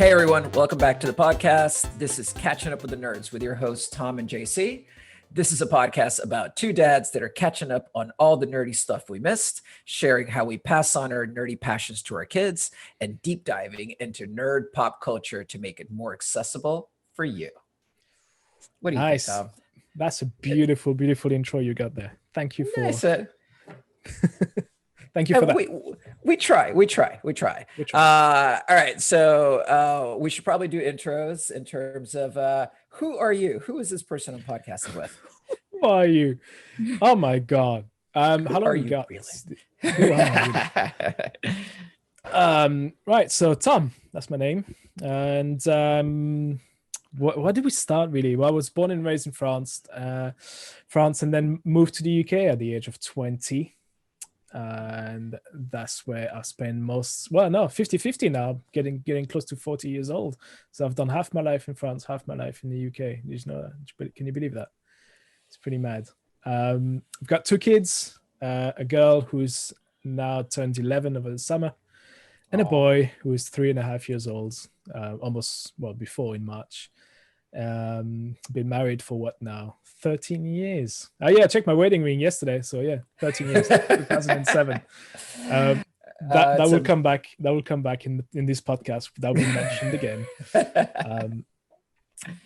Hey everyone, welcome back to the podcast. This is Catching Up with the Nerds with your hosts, Tom and JC. This is a podcast about two dads that are catching up on all the nerdy stuff we missed, sharing how we pass on our nerdy passions to our kids, and deep diving into nerd pop culture to make it more accessible for you. What do you think, Tom? That's a beautiful, beautiful intro you got there. Thank you for Thank you for that. We try. All right. So we should probably do intros in terms of who are you? Who is this person I'm podcasting with? Who are you? Oh my God. How long you got? Really? Who are you? Right. So Tom, that's my name. And where did we start really? Well, I was born and raised in France, and then moved to the UK at the age of 20. And that's where I spend 50-50 now, getting close to 40 years old. So I've done half my life in France, half my life in the UK. Did you know that? Can you believe that? It's pretty mad. I've got two kids, a girl who's now turned 11 over the summer, and a boy who is 3.5 years old, before in March. Been married for what now? 13 years. I checked my wedding ring yesterday. So 13 years, 2007. That will come back. That will come back in this podcast. That will be mentioned again.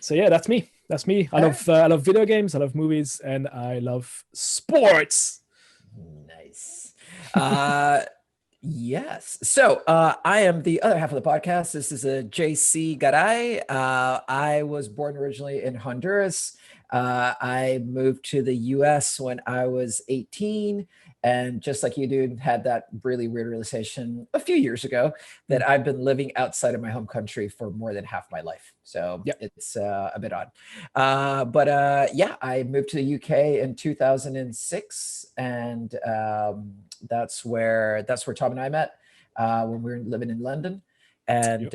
That's me. That's me. I love video games. I love movies, and I love sports. Nice. Yes. So I am the other half of the podcast. This is a JC Garay. I was born originally in Honduras. I moved to the US when I was 18. And just like you do, had that really weird realization a few years ago that I've been living outside of my home country for more than half my life. So It's a bit odd. I moved to the UK in 2006. And that's where Tom and I met when we were living in London, and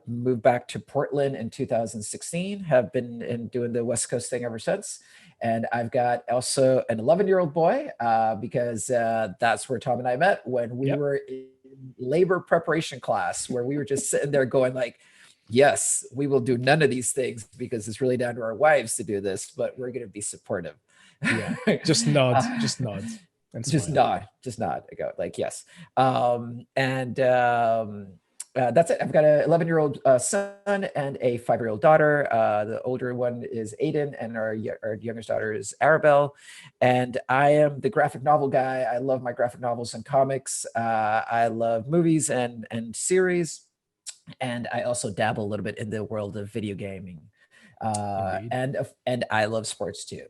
moved back to Portland in 2016. Have been doing the West Coast thing ever since. And I've got also an 11-year-old boy because that's where Tom and I met when we were in labor preparation class, where we were just sitting there going like, yes, we will do none of these things because it's really down to our wives to do this, but we're going to be supportive. Yeah, just nod. Just nod. I go like, yes. That's it. I've got an 11-year-old son and a 5-year-old daughter. The older one is Aiden, and our youngest daughter is Arabelle. And I am the graphic novel guy. I love my graphic novels and comics. I love movies and series. And I also dabble a little bit in the world of video gaming. And I love sports too.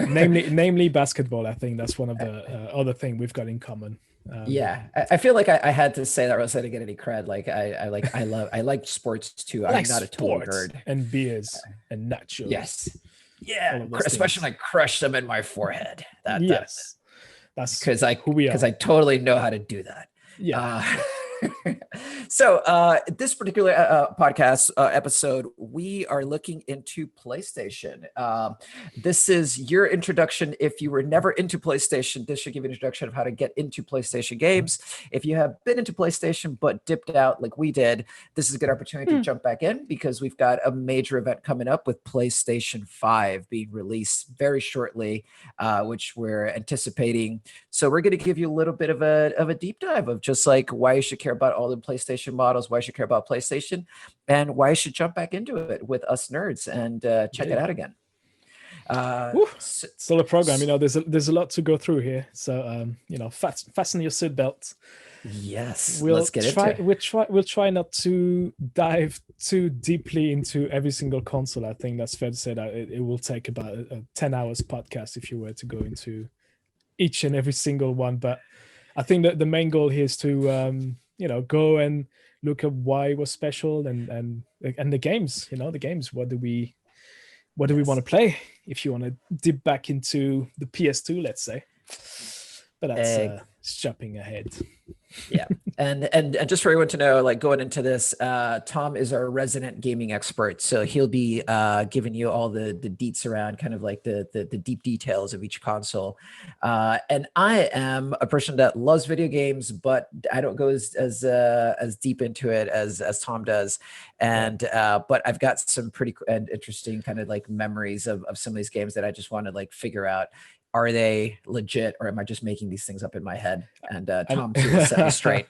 Namely basketball. I think that's one of the other thing we've got in common. I feel like I had to say that, or else I didn't get any cred. Like I like sports too. I'm not a total nerd. And beers and nachos. Yes, especially when I crush them in my forehead. That's because I totally know how to do that. So this particular podcast episode, we are looking into PlayStation. This is your introduction. If you were never into PlayStation, this should give you an introduction of how to get into PlayStation games. If you have been into PlayStation but dipped out like we did, this is a good opportunity to jump back in, because we've got a major event coming up with PlayStation 5 being released very shortly, which we're anticipating. So we're going to give you a little bit of a deep dive of just like why you should care about all the PlayStation models, why you should care about PlayStation, and why you should jump back into it with us nerds and check it out again. Still a program, there's a lot to go through here. So fasten your seatbelt. Yes, let's get into it. We'll try not to dive too deeply into every single console. I think that's fair to say that it will take about a 10 hours podcast if you were to go into each and every single one. But I think that the main goal here is to go and look at why it was special and the games. The games. What do we want to play? If you want to dip back into the PS2, let's say. But it's jumping ahead. Yeah. And just for everyone to know, like going into this, Tom is our resident gaming expert. So he'll be giving you all the deets around kind of like the deep details of each console. And I am a person that loves video games, but I don't go as deep into it as Tom does. And but I've got some pretty interesting kind of like memories of some of these games that I just want to like figure out. Are they legit, or am I just making these things up in my head? And Tom too will set me straight.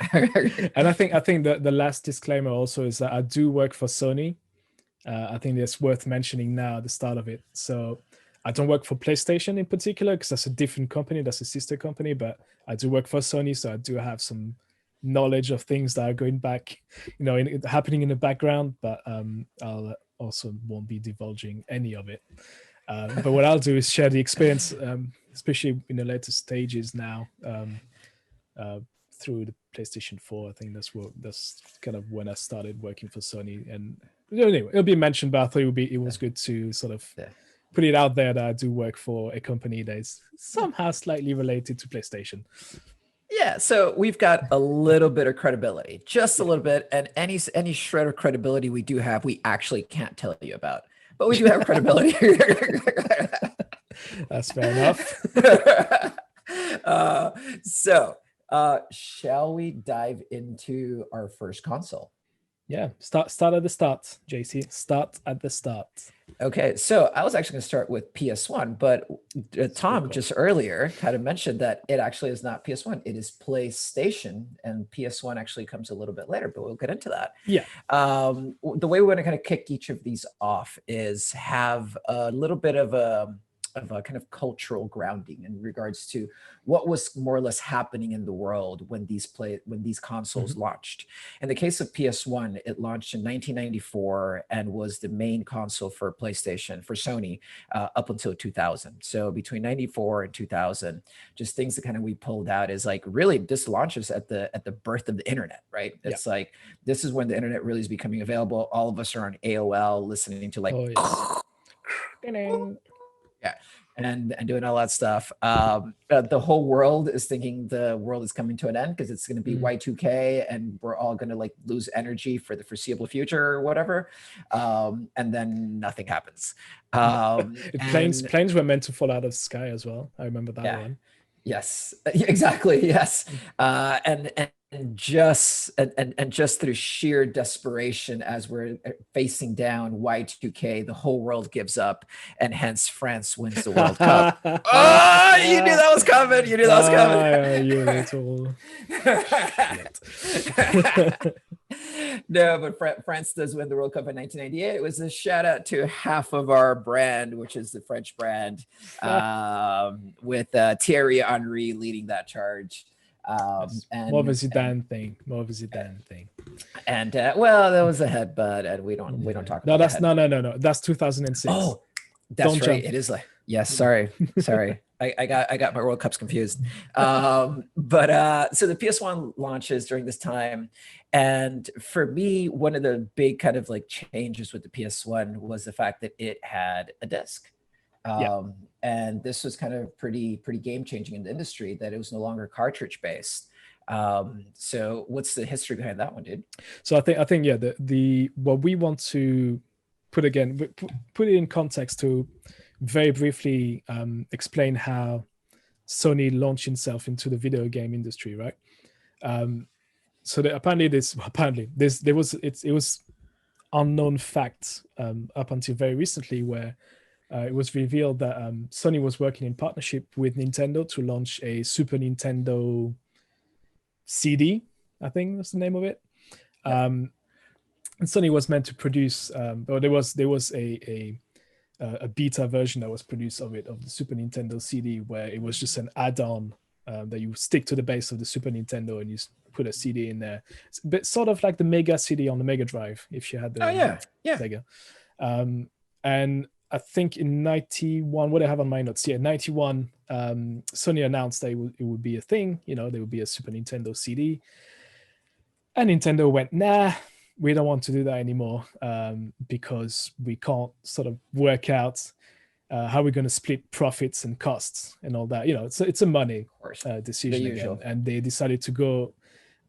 And I think the last disclaimer also is that I do work for Sony. I think it's worth mentioning now at the start of it. So I don't work for PlayStation in particular because that's a different company, that's a sister company. But I do work for Sony, so I do have some knowledge of things that are going back, happening in the background. But I'll also won't be divulging any of it. But what I'll do is share the experience, especially in the later stages now, through the PlayStation 4. I think that's kind of when I started working for Sony. And anyway, it'll be mentioned, but I thought it was good to sort of put it out there that I do work for a company that is somehow slightly related to PlayStation. Yeah, so we've got a little bit of credibility, just a little bit, and any shred of credibility we do have, we actually can't tell you about. But we do have credibility. That's fair enough. So shall we dive into our first console? Yeah, start at the start, JC. Start at the start. Okay, so I was actually going to start with PS1, but Tom just earlier kind of mentioned that it actually is not PS1, it is PlayStation, and PS1 actually comes a little bit later, but we'll get into that. Yeah. The way we're going to kind of kick each of these off is have a little bit of a kind of cultural grounding in regards to what was more or less happening in the world when these consoles launched. In the case of PS1, it launched in 1994 and was the main console for PlayStation, for Sony, up until 2000. So between 94 and 2000, just things that kind of we pulled out is like really this launches at the birth of the internet, right? It's like this is when the internet really is becoming available. All of us are on AOL listening to like yeah, and doing all that stuff. The whole world is thinking the world is coming to an end because it's going to be Y2K and we're all going to like lose energy for the foreseeable future or whatever. And then nothing happens. Planes were meant to fall out of the sky as well. I remember that one. Yes, exactly. Yes. And just through sheer desperation, as we're facing down Y2K, the whole world gives up, and hence France wins the World Cup. Oh, you knew that was coming. You knew that was coming. No, but France does win the World Cup in 1998. It was a shout out to half of our brand, which is the French brand, with Thierry Henry leading that charge. And more of a Zidane thing. And well, that was a headbutt, and we don't talk about that. No. That's 2006. Oh, that's right. It is like yes. Sorry. I got my World Cups confused. But so the PS1 launches during this time, and for me, one of the big kind of like changes with the PS1 was the fact that it had a disc. And this was kind of pretty game changing in the industry, that it was no longer cartridge based. So what's the history behind that one, dude? So I think the what we want to put it in context to very briefly explain how Sony launched itself into the video game industry, right? So that it was unknown fact up until very recently, where it was revealed that Sony was working in partnership with Nintendo to launch a Super Nintendo CD. I think that's the name of it. And Sony was meant to produce, or there was a beta version that was produced of the Super Nintendo CD, where it was just an add-on that you stick to the base of the Super Nintendo and you put a CD in there. It's a bit sort of like the Mega CD on the Mega Drive, if you had the Sega. And I think in 91, what I have on my notes here, 91, Sony announced that it would be a thing, there would be a Super Nintendo CD. And Nintendo went, nah, we don't want to do that anymore, because we can't sort of work out how we're going to split profits and costs and all that. It's a money decision again, and they decided to go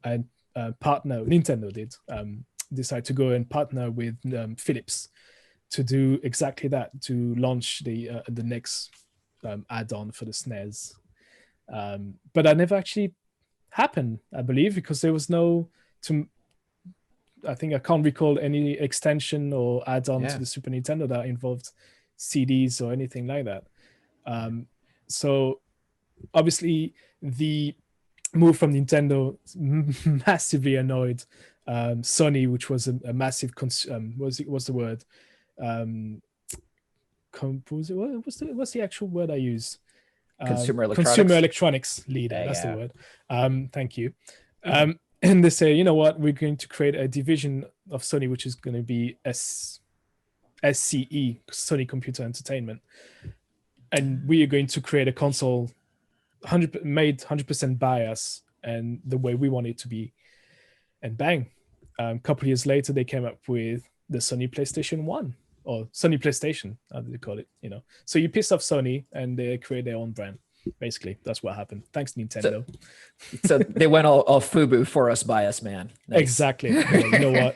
and partner. Nintendo did decide to go and partner with Philips to do exactly that, to launch the next add-on for the SNES. But that never actually happened, I believe, because there was no. I think I can't recall any extension or add-on to the Super Nintendo that involved CDs or anything like that. So obviously the move from Nintendo massively annoyed Sony, which was a massive what's the word? What's the actual word I use? Consumer electronics leader. That's the word. Thank you. And they say, you know what, we're going to create a division of Sony, which is going to be SCE, Sony Computer Entertainment. And we are going to create a console made 100% by us and the way we want it to be. And bang, a couple of years later, they came up with the Sony PlayStation 1 or Sony PlayStation, how do they call it? So you piss off Sony and they create their own brand. Basically, that's what happened. Thanks, Nintendo. So they went all FUBU for us, by us, man. Nice. Exactly. Well, you know what?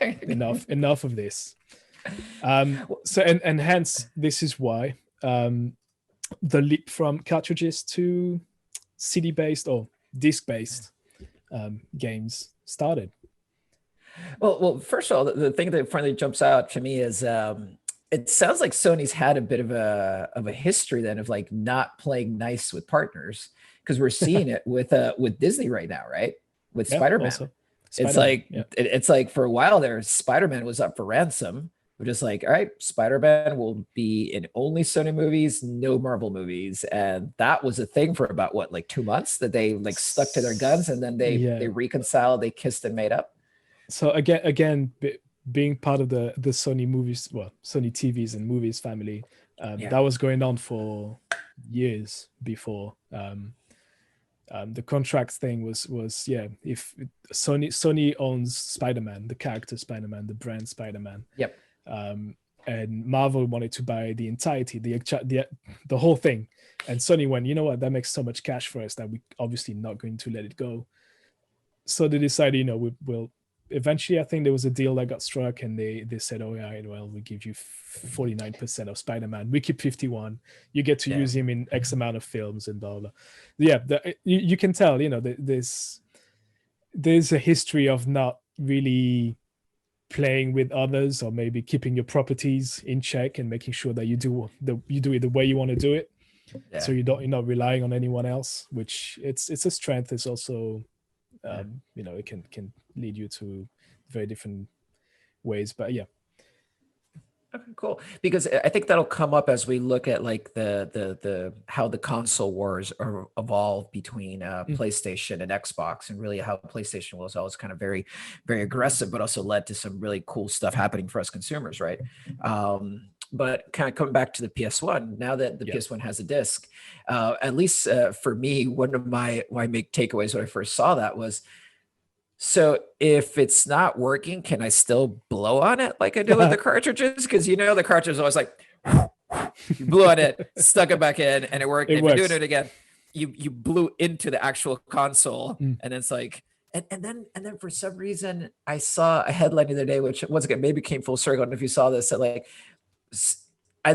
Enough of this. So and hence this is why the leap from cartridges to CD-based or disc-based games started. Well, first of all, the thing that finally jumps out to me is it sounds like Sony's had a bit of a history then of like not playing nice with partners, because we're seeing it with Disney right now, right? With Spider-Man. It's like for a while there, Spider-Man was up for ransom. We're just like, all right, Spider-Man will be in only Sony movies, no Marvel movies. And that was a thing for about like 2 months that they like stuck to their guns, and then they reconciled, they kissed and made up. So again, being part of the Sony movies, Sony TVs and movies family, that was going on for years before. The contract thing was if Sony owns Spider-Man, the character Spider-Man, the brand Spider-Man. Yep. And Marvel wanted to buy the entirety, the whole thing, and Sony went, you know what, that makes so much cash for us that we obviously not going to let it go. So they decided, we'll eventually, I think there was a deal that got struck, and they said, oh yeah, well, we give you 49% of Spider-Man, we keep 51, you get to use him in X amount of films and blah blah. You can tell, there's a history of not really playing with others, or maybe keeping your properties in check and making sure that you do it the way you want to do it. So you're not relying on anyone else, which it's a strength. It's also it can lead you to very different ways, but Okay, cool. Because I think that'll come up as we look at like the how the console wars are evolved between PlayStation and Xbox, and really how PlayStation was always kind of very, very aggressive, but also led to some really cool stuff happening for us consumers, right? But kind of coming back to the PS1, now that the PS1 has a disc, at least for me, one of my big takeaways when I first saw that was, so if it's not working, can I still blow on it like I do with the cartridges? Because the cartridge is always like, you blew on it, stuck it back in, and it worked. If you're doing it again, you blew into the actual console, and it's like, and then for some reason I saw a headline the other day, which once again maybe came full circle. I don't know if you saw this, that like,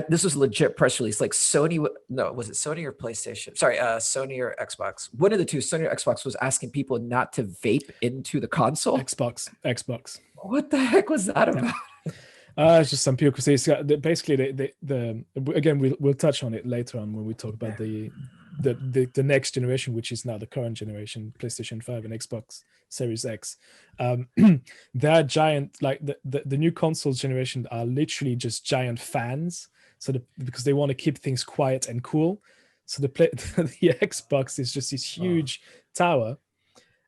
this was a legit press release. Like Sony, was it Sony or PlayStation? Sorry, Sony or Xbox. One of the two, Sony or Xbox, was asking people not to vape into the console. Xbox. What the heck was that about? It's just some people could say basically again we'll touch on it later on when we talk about the next generation, which is now the current generation, PlayStation 5 and Xbox Series X. They're giant, like the new consoles generation are literally just giant fans. So because they want to keep things quiet and cool. So the Xbox is just this huge tower,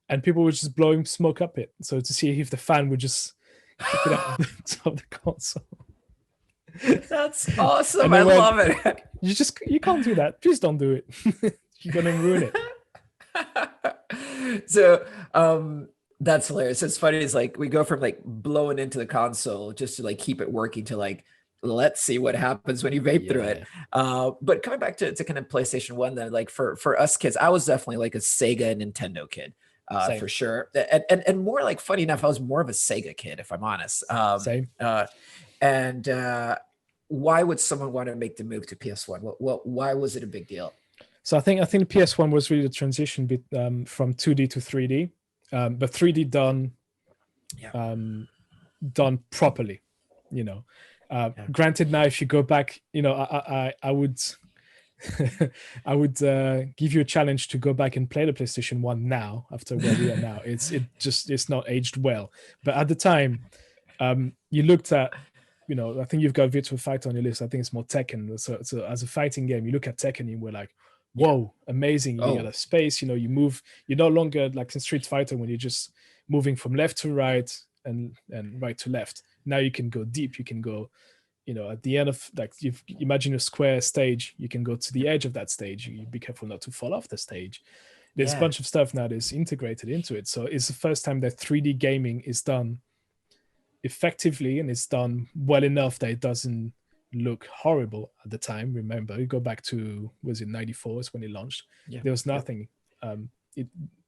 and people were just blowing smoke up it. So to see if the fan would just kick it up the top of the console. That's awesome. I love it. You can't do that. Please don't do it. You're gonna ruin it. So that's hilarious. It's funny. It's like we go from like blowing into the console just to like keep it working to like let's see what happens when you vape through it. But coming back to kind of PlayStation 1, then, like for us kids, I was definitely like a Sega and Nintendo kid. For sure. And more like, funny enough, I was more of a Sega kid, if I'm honest. Same. Why would someone want to make the move to PS1? Why was it a big deal? So I think the PS1 was really the transition from 2D to 3D, but 3D done properly, you know. Granted, now if you go back, you know, I would I would give you a challenge to go back and play the PlayStation 1 now, after where we are now. It's not aged well. But at the time, you looked at, you know, I think you've got Virtua Fighter on your list. I think it's more Tekken. So as a fighting game, you look at Tekken and you were like, whoa, amazing. You got a space, you know, you move. You're no longer like in Street Fighter when you're just moving from left to right and right to left. Now you can go deep. You can go, you know, at the end of, like, you imagine a square stage, you can go to the edge of that stage. You be careful not to fall off the stage. There's a bunch of stuff now that's integrated into it. So it's the first time that 3D gaming is done effectively, and it's done well enough that it doesn't look horrible at the time. Remember, you go back to, was it 94 is when it launched? There was nothing.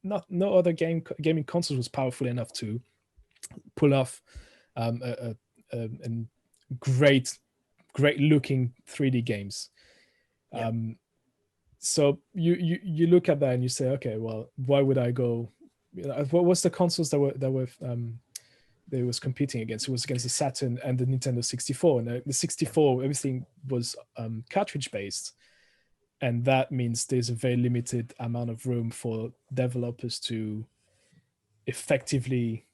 No other gaming console was powerful enough to pull off a great looking 3D games. So you look at that and you say, okay, well, why would I go? You know, what was the consoles that they was competing against? It was against the Saturn and the Nintendo 64. And the 64, everything was cartridge based, and that means there's a very limited amount of room for developers to effectively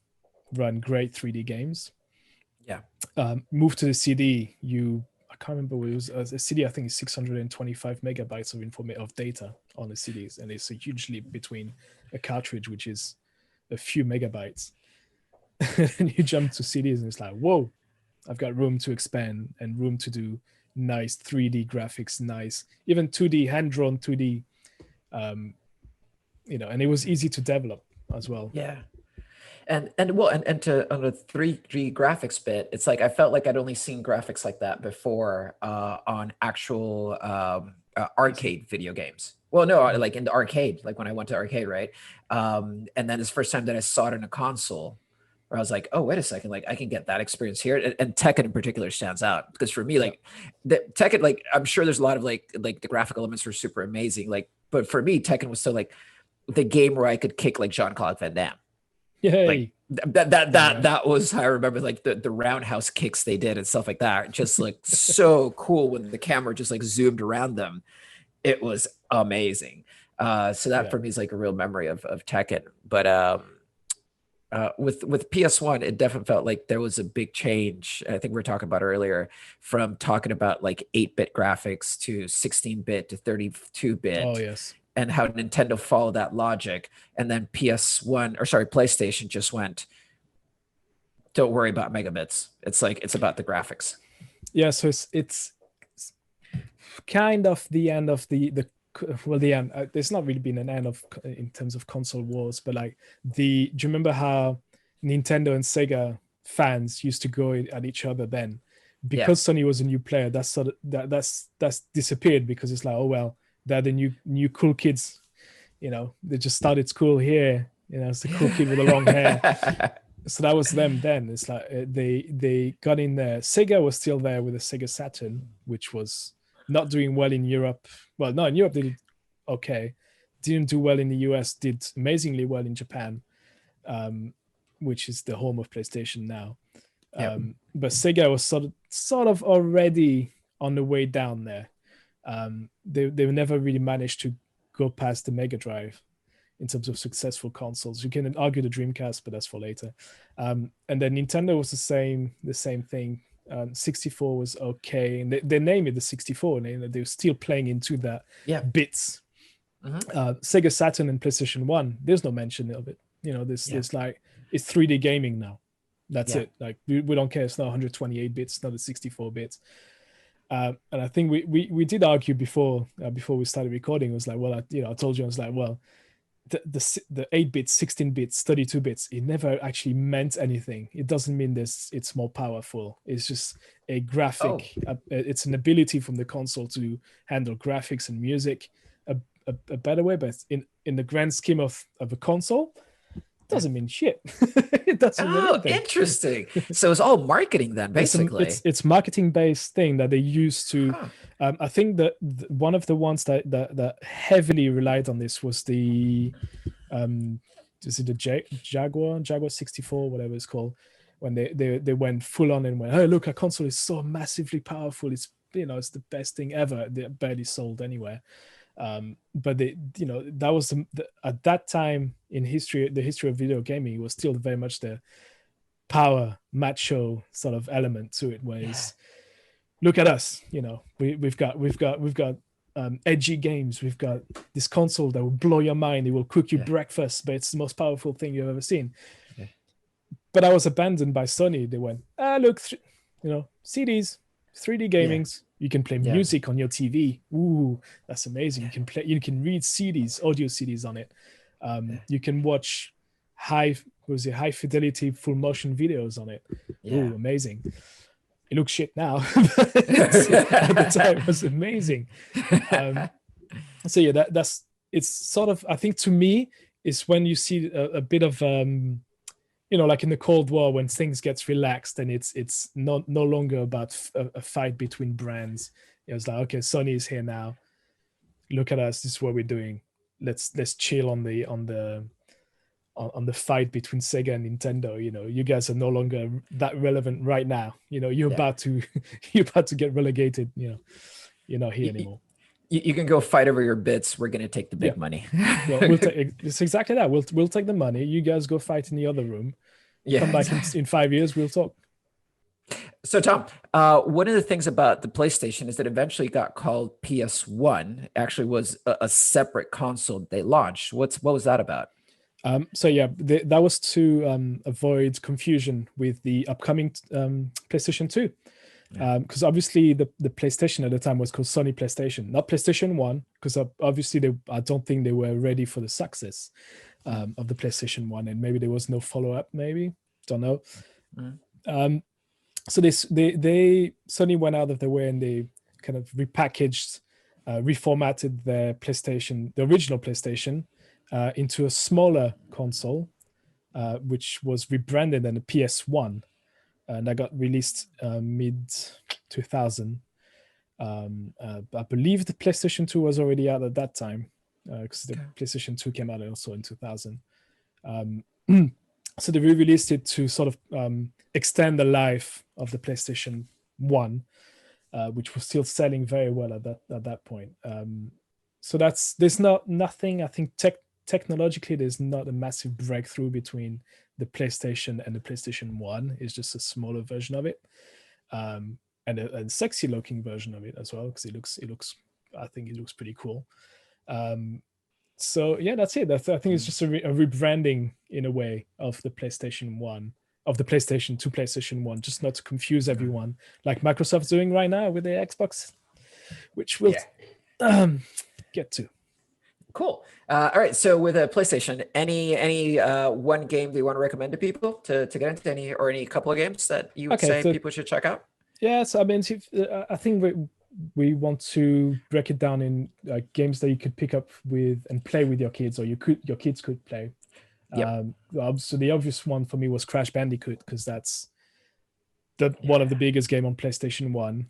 run great 3D games. Move to the CD. I can't remember what it was. A CD, I think, is 625 megabytes of data on the CDs, and it's a huge leap between a cartridge, which is a few megabytes. And you jump to CDs, and it's like, whoa, I've got room to expand and room to do nice 3D graphics, nice, even 2D, hand-drawn 2D, you know, and it was easy to develop as well. And to on the 3D graphics bit, it's like I felt like I'd only seen graphics like that before on actual arcade video games. Well, no, like in the arcade, like when I went to arcade, right? And then it's the first time that I saw it in a console, where I was like, oh, wait a second, like I can get that experience here. And Tekken in particular stands out, because for me, like the Tekken, like I'm sure there's a lot of like the graphic elements were super amazing, like, but for me, Tekken was so like the game where I could kick like Jean-Claude Van Damme. Yay. Like that was how I remember, like the roundhouse kicks they did and stuff like that. Just like so cool when the camera just like zoomed around them. It was amazing. So that for me is like a real memory of Tekken. But with PS1, it definitely felt like there was a big change. I think we were talking about earlier, from talking about like 8-bit graphics to 16-bit to 32-bit. Oh yes. And how Nintendo followed that logic, and then PlayStation just went, don't worry about megabits. It's like, it's about the graphics. Yeah, so it's kind of the end of the end. There's not really been an end of in terms of console wars, but like do you remember how Nintendo and Sega fans used to go at each other then? Because Sony was a new player, that's disappeared, because it's like, oh well, they're the new cool kids, you know, they just started school here, you know, it's the cool kid with the long hair. So that was them then. It's like they got in there. Sega was still there with the Sega Saturn, which was not doing well in Europe. Well, no, in Europe they did okay. Didn't do well in the US, did amazingly well in Japan, which is the home of PlayStation now. But Sega was sort of already on the way down there. They never really managed to go past the Mega Drive in terms of successful consoles. You can argue the Dreamcast, but that's for later. And then Nintendo was the same thing. 64 was okay, and they named it the 64, and they were still playing into that bits. Sega Saturn and PlayStation 1, there's no mention of it. You know, there's like, it's 3D gaming now. That's it. Like we don't care. It's not 128 bits, not the 64 bits. And I think we did argue before we started recording. It was like, well, I told you, I was like, well, the 8 bits, 16 bits, 32 bits, it never actually meant anything. It doesn't mean it's more powerful. It's just a graphic. It's an ability from the console to handle graphics and music a better way. But in the grand scheme of a console, it doesn't mean shit. It doesn't mean anything. Interesting. So it's all marketing then, basically. It's marketing based thing that they use to. I think that one of the ones that heavily relied on this was the is it the Jaguar 64, whatever it's called, when they went full on and went, hey, look, our console is so massively powerful, it's it's the best thing ever. They barely sold anywhere, but that was at that time in the history of video gaming, it was still very much the power macho sort of element to it, where it's, look at us, we've got edgy games, we've got this console that will blow your mind, it will cook you breakfast, but it's the most powerful thing you've ever seen. But I was abandoned by Sony. They went, look, CDs, 3D gamings, you can play music on your TV. Ooh, that's amazing. You can read CDs, audio CDs on it. You can watch high fidelity full motion videos on it. Ooh, amazing. It looks shit now. At the time it was amazing. So yeah, it's sort of, I think to me, is when you see a bit of like in the Cold War, when things gets relaxed and it's no longer about a fight between brands. It's like, okay, Sony is here now. Look at us. This is what we're doing. Let's chill on the fight between Sega and Nintendo. You guys are no longer that relevant right now. You're about to get relegated. You're not here anymore. You can go fight over your bits. We're gonna take the big money. It's exactly that. We'll take the money. You guys go fight in the other room. Come back in 5 years. We'll talk. So Tom, one of the things about the PlayStation is that eventually got called PS1. Actually, was a separate console they launched. What was that about? That was to avoid confusion with the upcoming PlayStation 2. Because obviously the PlayStation at the time was called Sony PlayStation, not PlayStation 1, because obviously I don't think they were ready for the success of the PlayStation 1, and maybe there was no follow-up, maybe, don't know. So Sony went out of their way and they kind of repackaged, reformatted their PlayStation, the original PlayStation, into a smaller console, which was rebranded as a PS1. And that got released mid 2000. I believe the PlayStation 2 was already out at that time, because the PlayStation 2 came out also in 2000. So they re-released it to sort of extend the life of the PlayStation 1, which was still selling very well at that point. So there's nothing, I think technologically, there's not a massive breakthrough between the PlayStation and the PlayStation 1. It's just a smaller version of it, and a sexy looking version of it as well, because I think it looks pretty cool. So yeah, that's it. I think it's just a rebranding in a way of the PlayStation 1, of the PlayStation to PlayStation 1, just not to confuse everyone, like Microsoft's doing right now with the Xbox, which we'll get to. Cool. All right. So with a PlayStation, any one game do you want to recommend to people to get into, any couple of games that you would say people should check out? Yes, I mean, I think we want to break it down in games that you could pick up with and play with your kids, or your kids could play. So the obvious one for me was Crash Bandicoot, because that's one of the biggest game on PlayStation 1.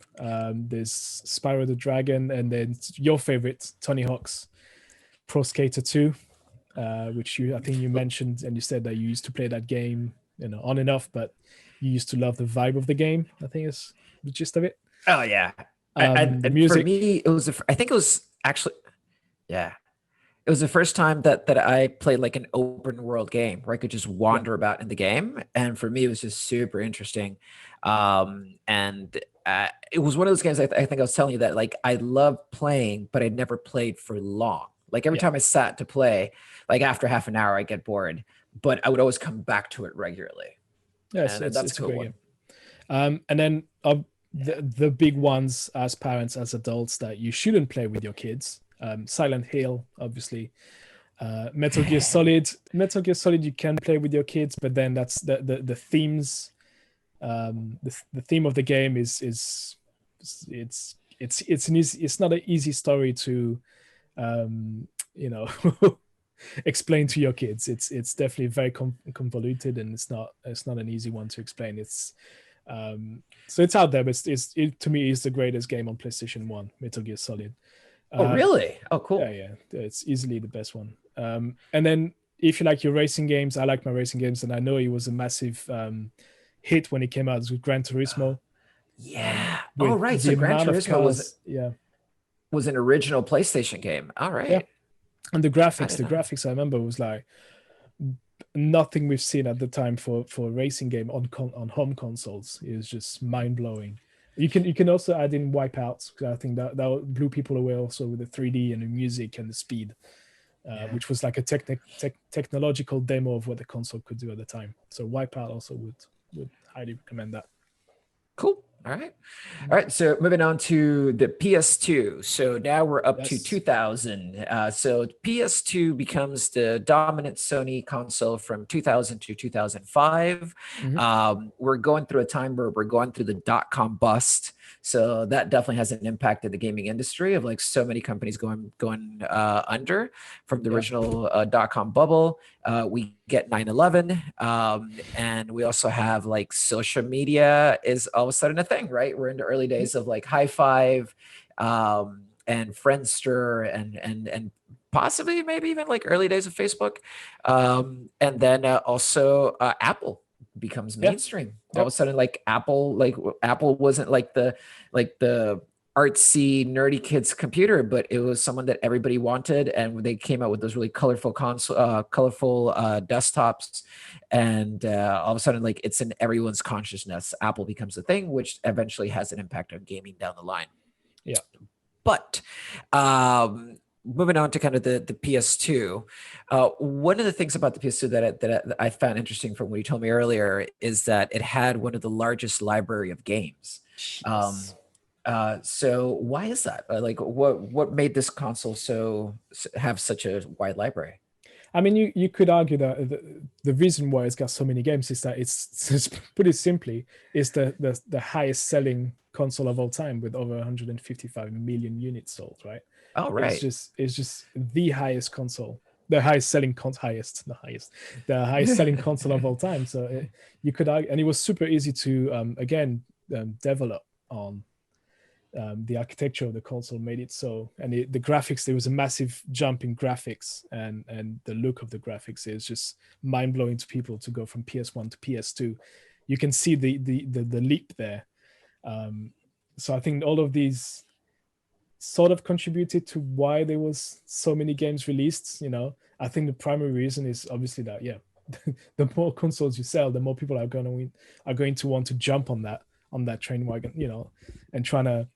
There's Spyro the Dragon, and then your favorite, Tony Hawk's Pro Skater 2, which I think you mentioned, and you said that you used to play that game, on and off, but you used to love the vibe of the game, I think is the gist of it. Oh yeah. The music. For me, it was it was the first time that I played like an open world game where I could just wander about in the game, and for me it was just super interesting. And it was one of those games, I think I was telling you that, like, I love playing, but I'd never played for long. Like every time I sat to play, like after half an hour I get bored, but I would always come back to it regularly. Yes, that's a cool one. And then the big ones as parents, as adults, that you shouldn't play with your kids. Silent Hill, obviously. Metal Gear Solid. Metal Gear Solid you can play with your kids, but then that's the themes. The theme of the game is it's not an easy story to you know explain to your kids. It's definitely very convoluted, and it's not an easy one to explain. It's so it's out there, but it to me is the greatest game on PlayStation 1, Metal Gear Solid. Oh really? Oh cool. Yeah, it's easily the best one. And then if you like your racing games, I like my racing games, and I know it was a massive hit when it came out with Gran Turismo. Yeah. Oh right. So Gran Turismo was an original PlayStation game. All right. Yeah. And the graphics I remember was like nothing we've seen at the time for a racing game on home consoles. It was just mind blowing. You can also add in Wipeout, because I think that blew people away also with the 3D and the music and the speed, which was like a technological demo of what the console could do at the time. So Wipeout also would highly recommend that. Cool. All right. So moving on to the PS2. So now we're up to 2000. So PS2 becomes the dominant Sony console from 2000 to 2005. We're going through a time where we're going through the dot-com bust. So that definitely has an impact in the gaming industry of like so many companies going under from the original dot-com bubble. We get 9/11, and we also have like social media is all of a sudden a thing, right? We're in the early days of like High Five, and Friendster, and possibly maybe even like early days of Facebook, and then also Apple becomes mainstream. All of a sudden, like Apple wasn't like the artsy nerdy kids computer, but it was someone that everybody wanted, and they came out with those really colorful desktops, and all of a sudden, like, it's in everyone's consciousness. Apple becomes a thing, which eventually has an impact on gaming down the line. Yeah. But moving on to kind of the PS2, one of the things about the PS2 that I found interesting from what you told me earlier is that it had one of the largest library of games. So why is that? Like, what made this console have such a wide library? I mean, you could argue that the reason why it's got so many games is that it's put it simply, is the highest selling console of all time with over 155 million units sold, right? Oh, right. It's just the highest console, the highest selling the highest selling console of all time. So you could argue, and it was super easy to develop on. The architecture of the console made it so, and the graphics, there was a massive jump in graphics, and the look of the graphics is just mind-blowing to people to go from PS1 to PS2. You can see the leap there. So I think all of these sort of contributed to why there was so many games released. I think the primary reason is obviously that the more consoles you sell, the more people are going to want to jump on that train wagon, and trying to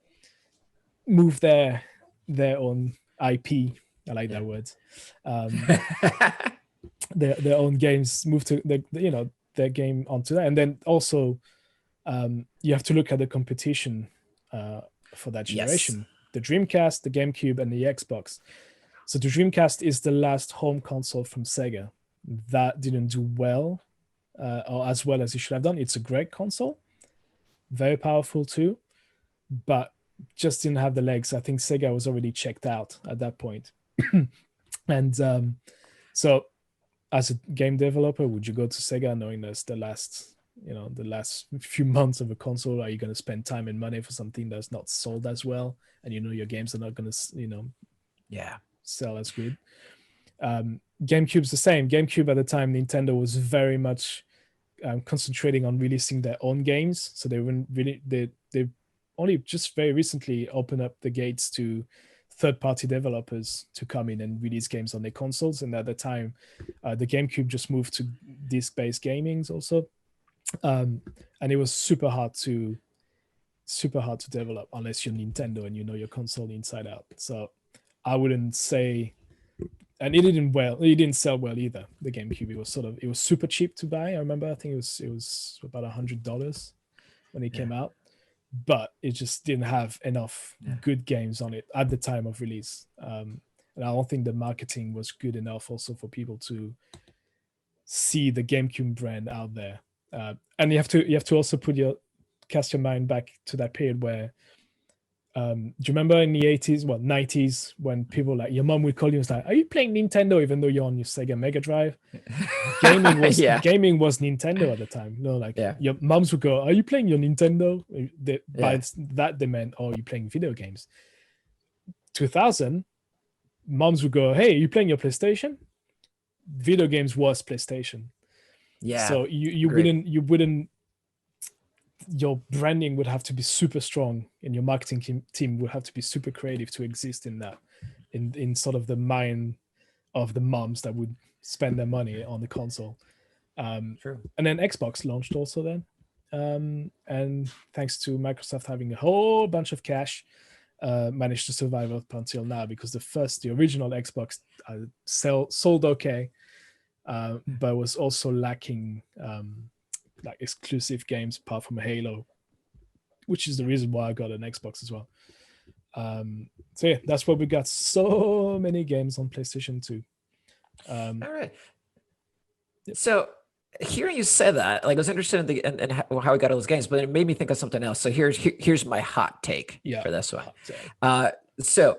move their own IP. I like that word. Their own games, move to their game onto that, and then also you have to look at the competition for that generation. The Dreamcast, the GameCube, and the Xbox. So the Dreamcast is the last home console from Sega that didn't do well, or as well as it should have done. It's a great console, very powerful too, but just didn't have the legs. I think Sega was already checked out at that point. And so as a game developer, would you go to Sega knowing that's the last few months of a console? Are you going to spend time and money for something that's not sold as well, and your games are not going to sell as good? GameCube's the same. GameCube at the time, Nintendo was very much concentrating on releasing their own games, so they only just very recently opened up the gates to third-party developers to come in and release games on their consoles. And at the time, the GameCube just moved to disc-based gamings also, and it was super hard to develop unless you're Nintendo and you know your console inside out. So I wouldn't say, and it didn't sell well either. The GameCube, it was super cheap to buy. I remember, I think it was about $100 when it came out. But it just didn't have enough good games on it at the time of release. And and I don't think the marketing was good enough also for people to see the GameCube brand out there. And you have to also cast your mind back to that period where, do you remember in the 80s, 90s, when people like your mom would call you and was like, are you playing Nintendo even though you're on your Sega Mega Drive? Gaming was Nintendo at the time. Your moms would go, are you playing your Nintendo? By that they meant, oh, you're playing video games. 2000, moms would go, hey, are you playing your PlayStation? Video games was PlayStation. Yeah. So you wouldn't your branding would have to be super strong, and your marketing team would have to be super creative to exist in that, in sort of the mind of the moms that would spend their money on the console. True. And then Xbox launched also then, and thanks to Microsoft having a whole bunch of cash, managed to survive up until now, because the original Xbox sold okay, but was also lacking like exclusive games apart from Halo, which is the reason why I got an Xbox as well. So yeah, that's why we got so many games on PlayStation 2. All right. So hearing you say that, like, I was interested in how we got all those games, but it made me think of something else. So here's my hot take for this one. So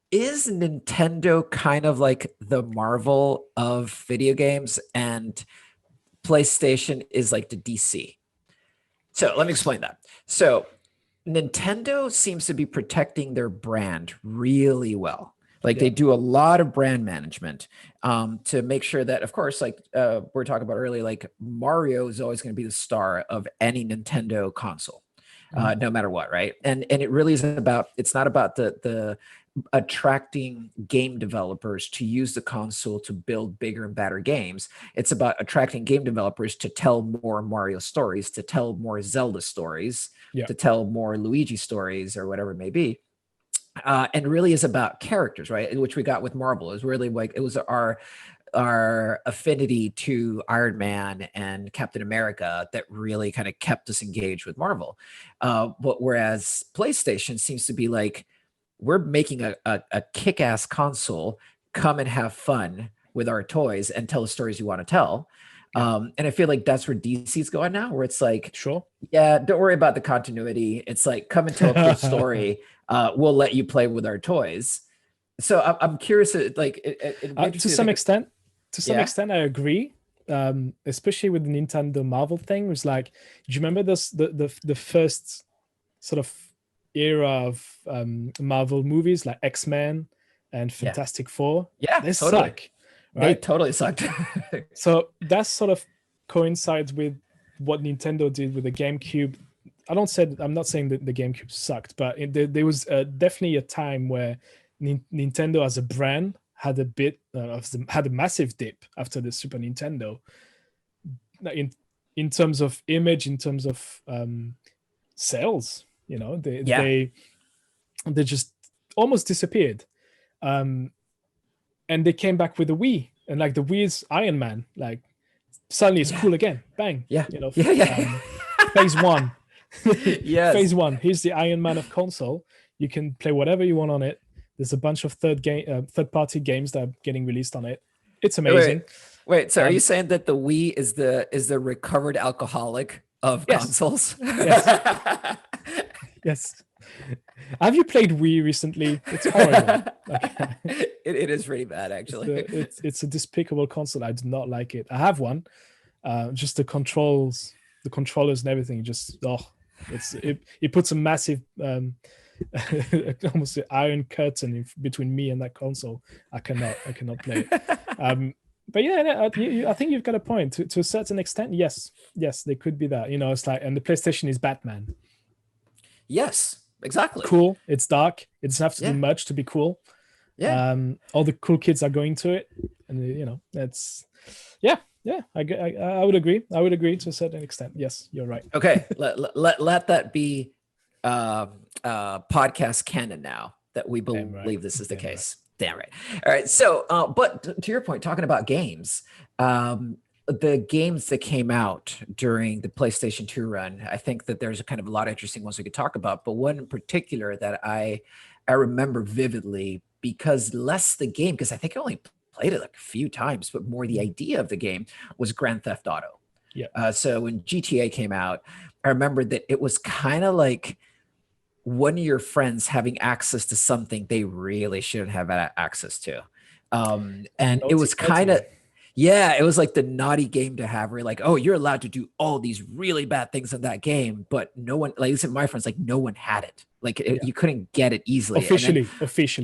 is Nintendo kind of like the Marvel of video games, and PlayStation is like the DC? So let me explain that. So Nintendo seems to be protecting their brand really well. Like they do a lot of brand management to make sure that, of course, like we're talking about earlier, like Mario is always going to be the star of any Nintendo console, no matter what, right? And it really is about, it's not about the attracting game developers to use the console to build bigger and better games. It's about attracting game developers to tell more Mario stories, to tell more Zelda stories, to tell more Luigi stories, or whatever it may be. And really is about characters, right? Which we got with Marvel. It was really like, it was our affinity to Iron Man and Captain America that really kind of kept us engaged with Marvel. But whereas PlayStation seems to be like, we're making a kick-ass console, come and have fun with our toys and tell the stories you want to tell. And I feel like that's where DC's going now, where it's like, don't worry about the continuity. It's like, come and tell a cool story. We'll let you play with our toys. So I'm curious, like, to some extent, I agree. Especially with the Nintendo Marvel thing, it was like, do you remember the first sort of era of Marvel movies like X-Men and Fantastic Four? They suck. Right? They totally sucked. So that sort of coincides with what Nintendo did with the GameCube. I'm not saying that the GameCube sucked, but there was definitely a time where Nintendo as a brand had a massive dip after the Super Nintendo, in terms of image, in terms of sales. You know, they just almost disappeared, and they came back with the Wii, and like the Wii's Iron Man, like suddenly it's cool again. Bang, phase one. Phase one. Here's the Iron Man of console. You can play whatever you want on it. There's a bunch of third-party games that are getting released on it. It's amazing. Wait. So are you saying that the Wii is the recovered alcoholic of consoles? Yes. Yes. Have you played Wii recently? It's horrible. It is pretty bad, actually. It's a despicable console. I do not like it. I have one. Just the controllers and everything. Just it puts a massive almost an iron curtain between me and that console. I cannot play it. But yeah, I think you've got a point. To a certain extent, yes, they could be that. You know, it's like, and the PlayStation is Batman. Yes, exactly. Cool. It's dark. It doesn't have to do much to be cool. Yeah. All the cool kids are going to it, and you know, that's I would agree. I would agree to a certain extent. Yes, you're right. Okay, let that be podcast canon now, that we believe this is the case. Right. Damn right. All right. So, but to your point, talking about games, the games that came out during the PlayStation 2 run, I think that there's a lot of interesting ones we could talk about. But one in particular that I remember vividly because less the game, because I think I only played it like a few times, but more the idea of the game was Grand Theft Auto. Yeah. So when GTA came out, I remember that it was kind of like one of your friends having access to something they really shouldn't have access to. And it was kind of, yeah, it was like the naughty game to have where you're like, oh, you're allowed to do all these really bad things in that game, but no one, like I said, my friends, like no one had it. Like you couldn't get it easily. Officially.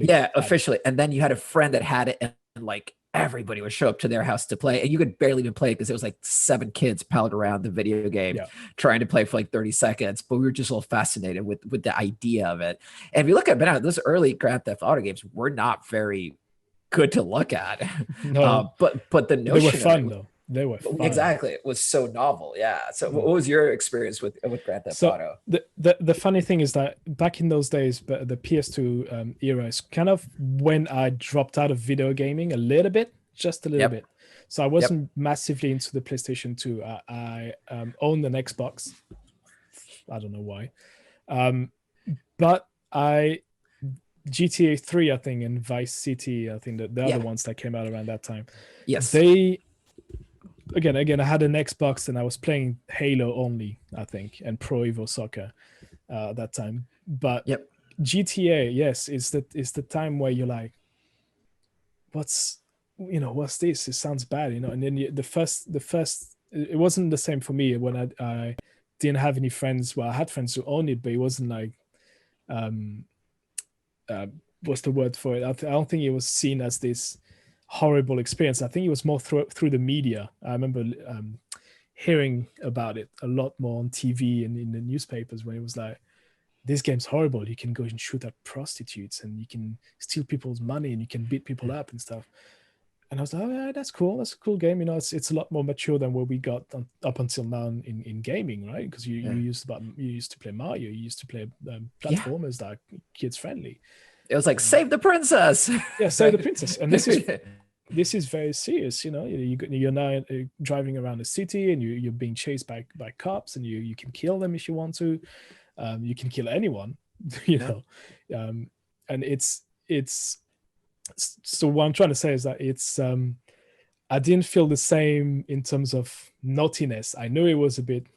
Yeah, officially. And then you had a friend that had it, and like everybody would show up to their house to play, and you could barely even play because it was like 7 kids piled around the video game trying to play for like 30 seconds. But we were just all fascinated with the idea of it. And if you look at it, those early Grand Theft Auto games were not very good to look at. No, but the notion they were fun though. They were fun. Exactly. It was so novel. Yeah. So what was your experience with Grand Theft Auto? The funny thing is that back in those days, but the PS2 era is kind of when I dropped out of video gaming a little bit, just a little bit. So I wasn't massively into the PlayStation 2. I owned an Xbox. I don't know why. But GTA 3, I think, and Vice City, I think that the other ones that came out around that time. Yes. They, again, I had an Xbox and I was playing Halo only, I think, and Pro Evo Soccer at that time. But GTA, yes, is the time where you're like, what's this? It sounds bad, And then the first, it wasn't the same for me when I didn't have any friends. Well, I had friends who owned it, but it wasn't like, what's the word for it? I don't think it was seen as this horrible experience. I think it was more through the media. I remember hearing about it a lot more on TV and in the newspapers, when it was like, this game's horrible. You can go and shoot at prostitutes, and you can steal people's money, and you can beat people up and stuff. And I was like, oh, yeah, that's cool. That's a cool game. It's a lot more mature than what we got up until now in gaming, right? Because you used to play Mario, you used to play platformers that are kids friendly. It was like, save the princess. Yeah, save the princess. And this is very serious. You're now driving around the city, and you're being chased by cops, and you can kill them if you want to. You can kill anyone, know. And it's. So what I'm trying to say is that it's I didn't feel the same in terms of naughtiness. I knew it was a bit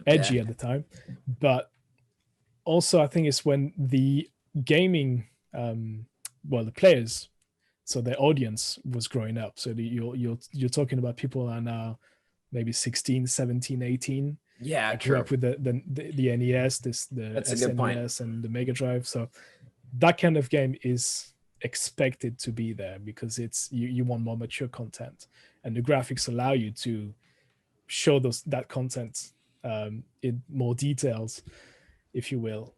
edgy at the time, but also I think it's when the gaming the players, so the audience was growing up. So you're talking about people who are now maybe 16, 17, 18. Yeah, I grew up with the NES, the SNES and the Mega Drive. So that kind of game is expected to be there because it's you want more mature content, and the graphics allow you to show that content in more details, if you will.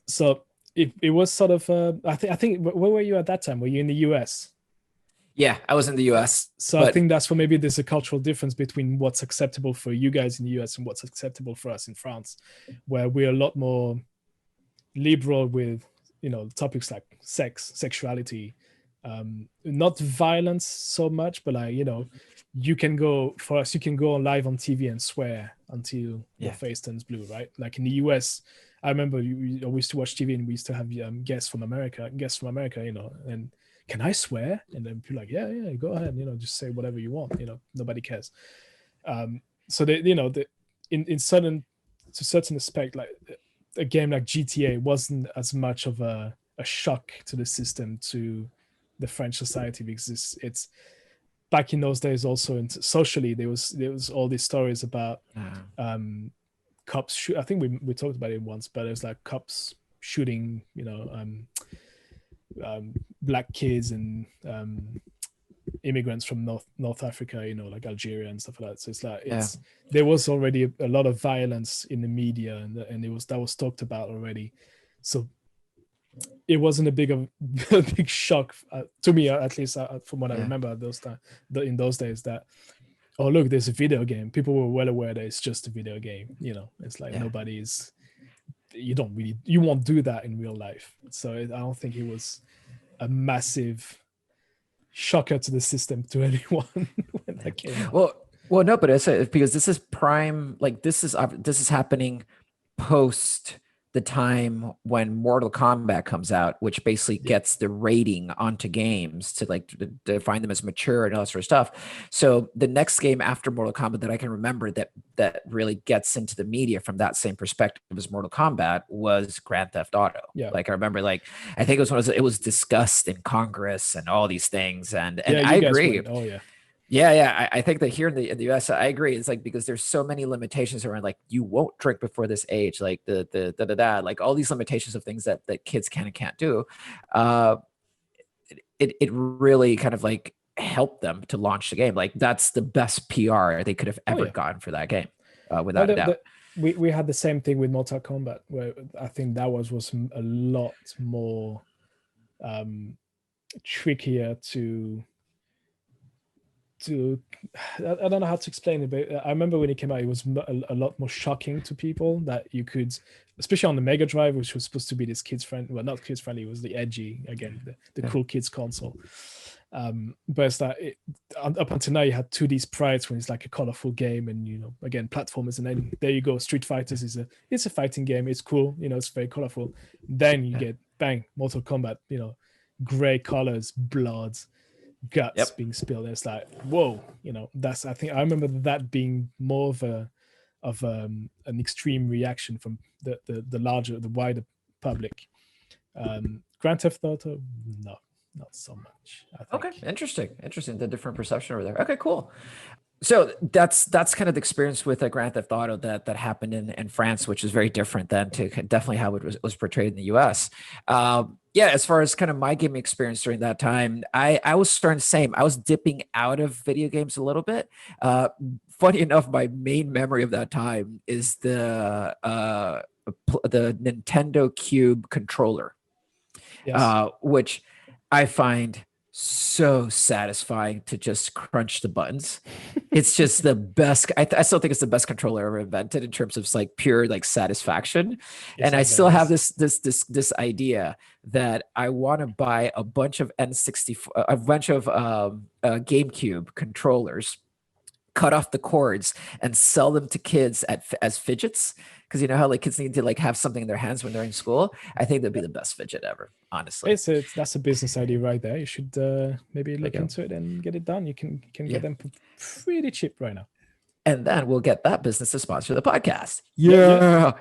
So it was sort of I think where were you at that time? Were you in the US? Yeah, I was in the US. So I think that's where maybe there's a cultural difference between what's acceptable for you guys in the US and what's acceptable for us in France, where we're a lot more liberal with topics like sex, sexuality, not violence so much, but like, you can go on live on TV and swear until your face turns blue, right? Like in the US, I remember we used to watch TV and we used to have guests from America, and can I swear? And then people like, yeah, go ahead, just say whatever you want, nobody cares. So they, in certain aspect, like a game like GTA wasn't as much of a shock to the system, to the French society, because it's back in those days also, and socially there was all these stories about cops I think we talked about it once, but it was like cops shooting black kids and immigrants from North Africa, like Algeria and stuff like that. So it's like there was already a lot of violence in the media, and that was talked about already. So it wasn't a big shock to me, at least from what I remember at in those days, that look, there's a video game. People were well aware that it's just a video game. It's like nobody's. You won't do that in real life. So I don't think it was a massive shocker to the system, to anyone when that came out. Well, no, but it's because this is prime. Like this is happening post the time when Mortal Kombat comes out, which basically gets the rating onto games to like to define them as mature and all that sort of stuff. So the next game after Mortal Kombat that I can remember that really gets into the media from that same perspective as Mortal Kombat was Grand Theft Auto. Yeah. Like I remember, like I think it was discussed in Congress and all these things, and yeah, I agree. Oh yeah. Yeah. I think that here in the US, I agree. It's like because there's so many limitations around like you won't drink before this age, like the like all these limitations of things that kids can and can't do. It really kind of like helped them to launch the game. Like that's the best PR they could have ever gotten for that game, without a doubt. We had the same thing with Mortal Kombat, where I think that was a lot more trickier to I don't know how to explain it, but I remember when it came out, it was a lot more shocking to people that you could, especially on the Mega Drive, which was supposed to be this kids friendly, well, not kids friendly, it was the edgy, again, the cool kids console. But it's that up until now you had 2D sprites when it's like a colorful game, and again, platformers, and then there you go, Street Fighters it's a fighting game, it's cool, it's very colorful. Then you get bang, Mortal Kombat, gray colors, blood, guts being spilled. And it's like, whoa, that's, I think I remember that being more of an extreme reaction from the wider public. Grand Theft Auto, no, not so much, I think. Okay, interesting, the different perception over there. Okay, cool. So that's kind of the experience with Grand Theft Auto that happened in France, which is very different than to definitely how it was portrayed in the US. As far as kind of my gaming experience during that time, I was starting the same. I was dipping out of video games a little bit. Funny enough, my main memory of that time is the Nintendo Cube controller, which I find so satisfying to just crunch the buttons. It's just the best. I still think it's the best controller ever invented in terms of like pure like satisfaction. And I still have this idea that I want to buy a bunch of N64, a bunch of GameCube controllers, cut off the cords, and sell them to kids as fidgets. Because you know how like kids need to like have something in their hands when they're in school. I think that'd be the best fidget ever, honestly. That's a business idea right there. You should maybe look into it and get it done. You can get them pretty cheap right now. And then we'll get that business to sponsor the podcast. Yeah.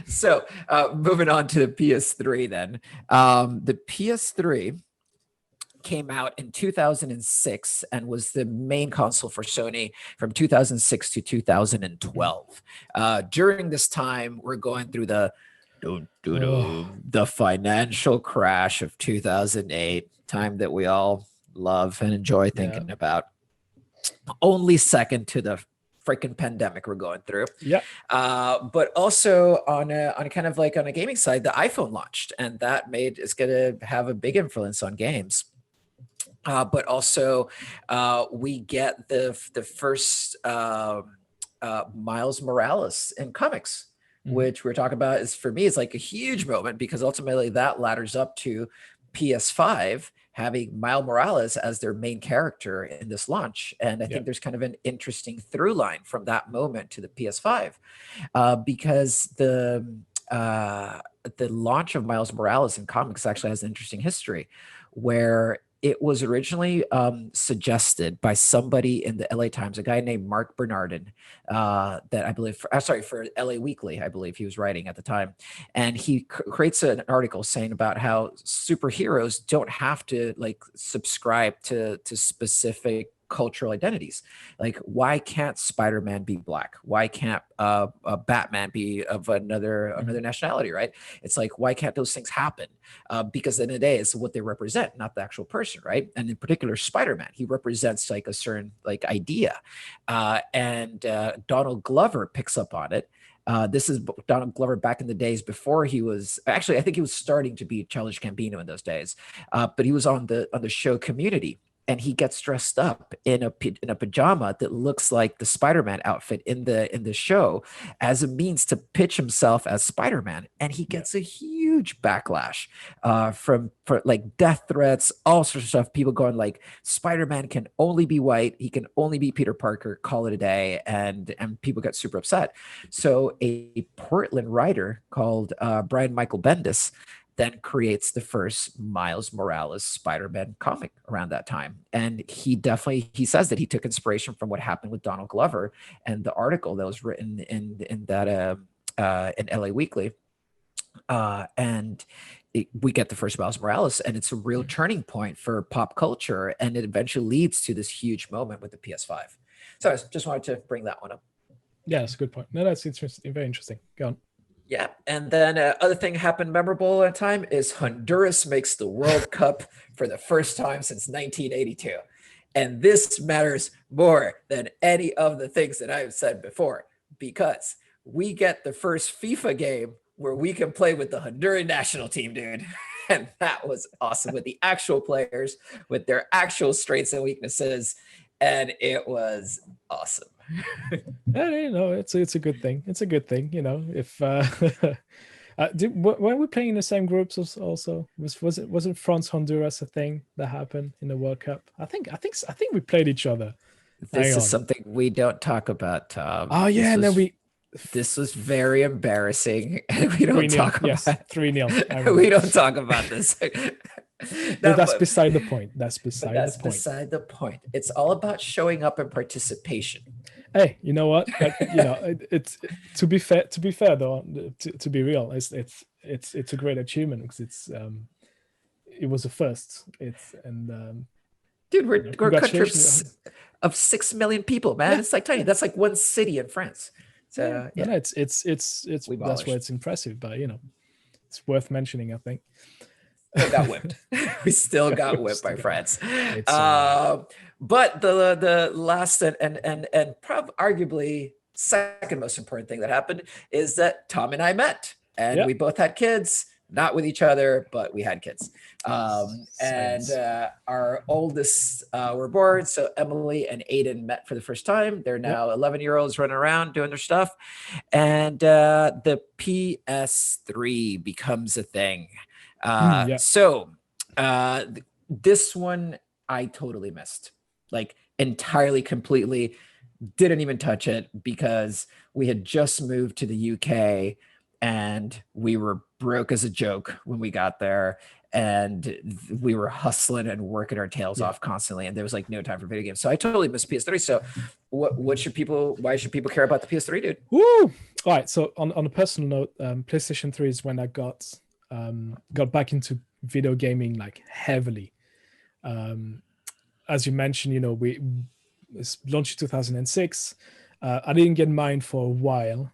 So moving on to the PS3 then. The PS3 came out in 2006 and was the main console for Sony from 2006 to 2012. During this time, we're going through the financial crash of 2008, time that we all love and enjoy thinking about. Only second to the freaking pandemic we're going through. But also on a kind of like on a gaming side, the iPhone launched, and that is going to have a big influence on games. But also, we get the first Miles Morales in comics, which we're talking about. Is for me, it's like a huge moment because ultimately that ladders up to PS5 having Miles Morales as their main character in this launch. And I think there's kind of an interesting through line from that moment to the PS5, because the launch of Miles Morales in comics actually has an interesting history, where it was originally suggested by somebody in the LA Times, a guy named Mark Bernardin, that I believe, for LA Weekly, I believe he was writing at the time. And he creates an article saying about how superheroes don't have to like subscribe to specific cultural identities. Like, why can't Spider-Man be black? Why can't Batman be of another nationality, right? It's like, why can't those things happen? Because at the end of the day, it's what they represent, not the actual person, right? And in particular, Spider-Man, he represents like a certain like idea. And Donald Glover picks up on it. This is Donald Glover back in the days before he was actually, I think he was starting to be Childish Gambino in those days, but he was on the show Community. And he gets dressed up in a pajama that looks like the Spider-Man outfit in the show as a means to pitch himself as Spider-Man. And he gets a huge huge backlash for like death threats, all sorts of stuff. People going like, Spider-Man can only be white, he can only be Peter Parker, call it a day, and people got super upset. So a Portland writer called Brian Michael Bendis then creates the first Miles Morales Spider-Man comic around that time. And he says that he took inspiration from what happened with Donald Glover and the article that was written in LA Weekly. We get the first Miles Morales, and it's a real turning point for pop culture, and it eventually leads to this huge moment with the PS5. So I just wanted to bring that one up. Yeah, that's a good point. No, that's interesting. Very interesting. Go on. Yeah, and then other thing happened memorable at the time is Honduras makes the World Cup for the first time since 1982. And this matters more than any of the things that I've said before, because we get the first FIFA game where we can play with the Honduran national team, dude. And that was awesome, with the actual players, with their actual strengths and weaknesses. And it was awesome. It's a good thing. It's a good thing, if were we playing in the same groups also? Wasn't France Honduras a thing that happened in the World Cup? I think we played each other. This is something we don't talk about, Tom. Oh yeah, this was very embarrassing, and we don't talk about 3-0. We don't talk about this. No, that's beside the point. That's beside the point. It's all about showing up and participation. Hey, you know what? It's to be fair though, to be real, it's a great achievement, because it was a first. Dude, we're a country of 6 million people, man. Yeah. It's like tiny. That's like one city in France. So yeah. No, it's that's why it's impressive, but it's worth mentioning, I think. Still got whipped. We still got whipped by France. But the last and arguably second most important thing that happened is that Tom and I met, and we both had kids, not with each other, but we had kids. And our oldest were born. So Emily and Aiden met for the first time. They're now 11-year-olds running around doing their stuff. And the PS3 becomes a thing. So this one I totally missed, like entirely, completely, didn't even touch it, because we had just moved to the UK and we were broke as a joke when we got there, and we were hustling and working our tails off constantly, and there was like no time for video games. So I totally missed PS3. So why should people care about the PS3, dude? Woo! All right. So on a personal note, PlayStation 3 is when I got back into video gaming like heavily. As you mentioned, we launched in 2006. I didn't get mine for a while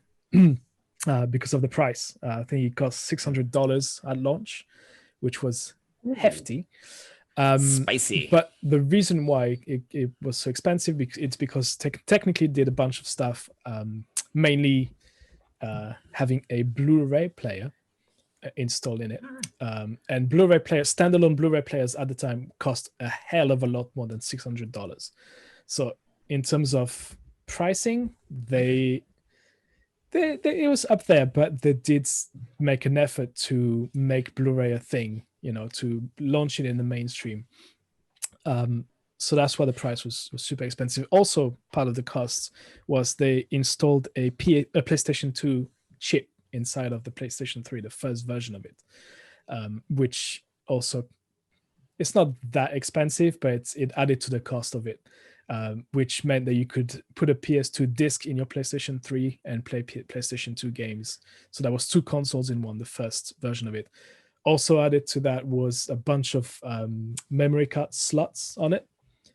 because of the price. I think it cost $600 at launch, which was hefty. Spicy. But the reason why it was so expensive, it's because technically it did a bunch of stuff, mainly having a Blu-ray player installed in it, and Blu-ray players, standalone Blu-ray players at the time, cost a hell of a lot more than $600. So in terms of pricing, it was up there, but they did make an effort to make Blu-ray a thing, to launch it in the mainstream. So that's why the price was super expensive. Also, part of the cost was they installed a PlayStation 2 chip inside of the PlayStation 3, the first version of it, which also, it's not that expensive, but it added to the cost of it, which meant that you could put a PS2 disc in your PlayStation 3 and play PlayStation 2 games. So that was 2 consoles in one, the first version of it. Also added to that was a bunch of memory card slots on it.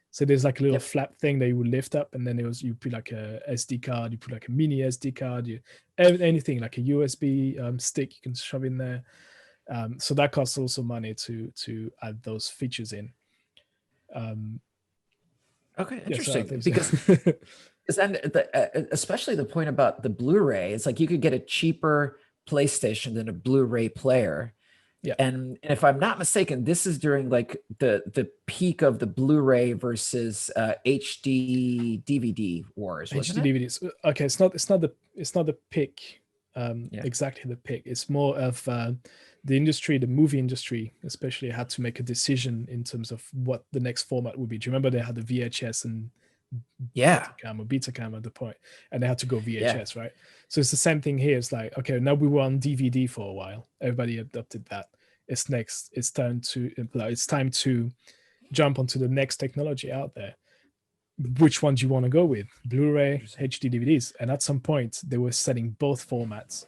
So there's like a little flap thing that you would lift up, and then you put like a SD card, you put like a mini SD card, anything like a USB stick you can shove in there. So that costs also money to add those features in. Okay, interesting. Because especially the point about the Blu-ray, it's like you could get a cheaper PlayStation than a Blu-ray player. Yeah. And if I'm not mistaken, this is during like the peak of the Blu-ray versus HD DVD wars, wasn't HD DVDs. Okay, it's not the peak. exactly the pick. It's more of the industry, the movie industry especially, had to make a decision in terms of what the next format would be. Do you remember they had the VHS and Betacam at the point, and they had to go VHS, right? So it's the same thing here. It's like, okay, now we were on DVD for a while. Everybody adopted that. It's time to jump onto the next technology out there. Which one do you want to go with? Blu-ray, HD DVDs? And at some point, they were selling both formats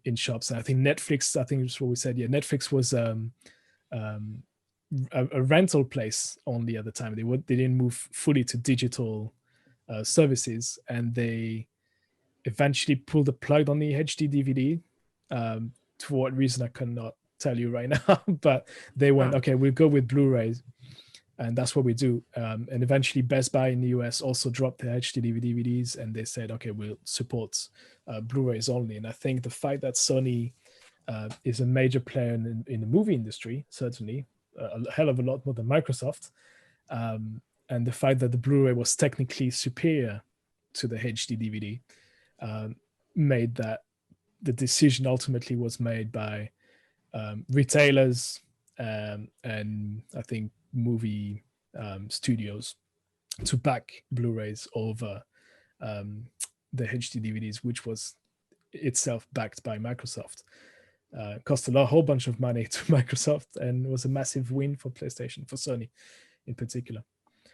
in shops. And I think Netflix, I think that's what we said. Yeah, Netflix was a rental place only at the time. They didn't move fully to digital services, and they eventually pulled the plug on the HD DVD. For what reason, I cannot tell you right now. But they went, okay, we'll go with Blu-rays. And that's what we do. And eventually Best Buy in the US also dropped their HD DVDs, and they said, okay, we'll support Blu-rays only. And I think the fact that Sony is a major player in the movie industry, certainly, a hell of a lot more than Microsoft, and the fact that the Blu-ray was technically superior to the HD DVD made that the decision ultimately was made by retailers and I think movie studios to back Blu-rays over the HD DVDs, which was itself backed by Microsoft. Cost a whole bunch of money to Microsoft, and was a massive win for PlayStation, for Sony in particular.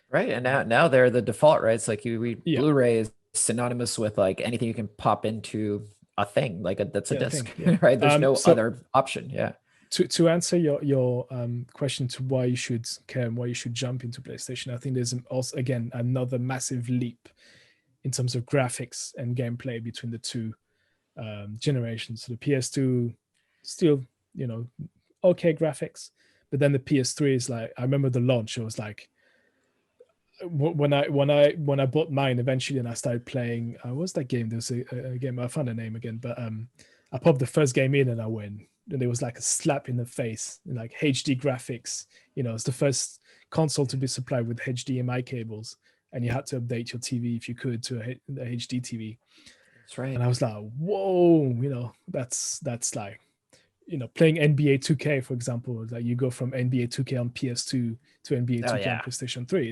Right, and now they're the default, right? It's like Blu-ray is synonymous with like anything you can pop into a thing, like that's a disc, right? There's no other option. Yeah. To answer your question to why you should care and why you should jump into PlayStation, I think there's also, again, another massive leap in terms of graphics and gameplay between the two generations. So the PS2 still, okay graphics, but then the PS3 is like, I remember the launch, it was like, when I bought mine eventually, and I started playing, what was that game? There's a game, I found the name again, but I popped the first game in and I went, and it was like a slap in the face, like HD graphics. It's the first console to be supplied with HDMI cables, and you had to update your TV if you could to the HD TV. That's right. And I was like, whoa, that's like, playing NBA 2K, for example. Like you go from NBA 2K on PS2 to NBA 2K on PlayStation 3.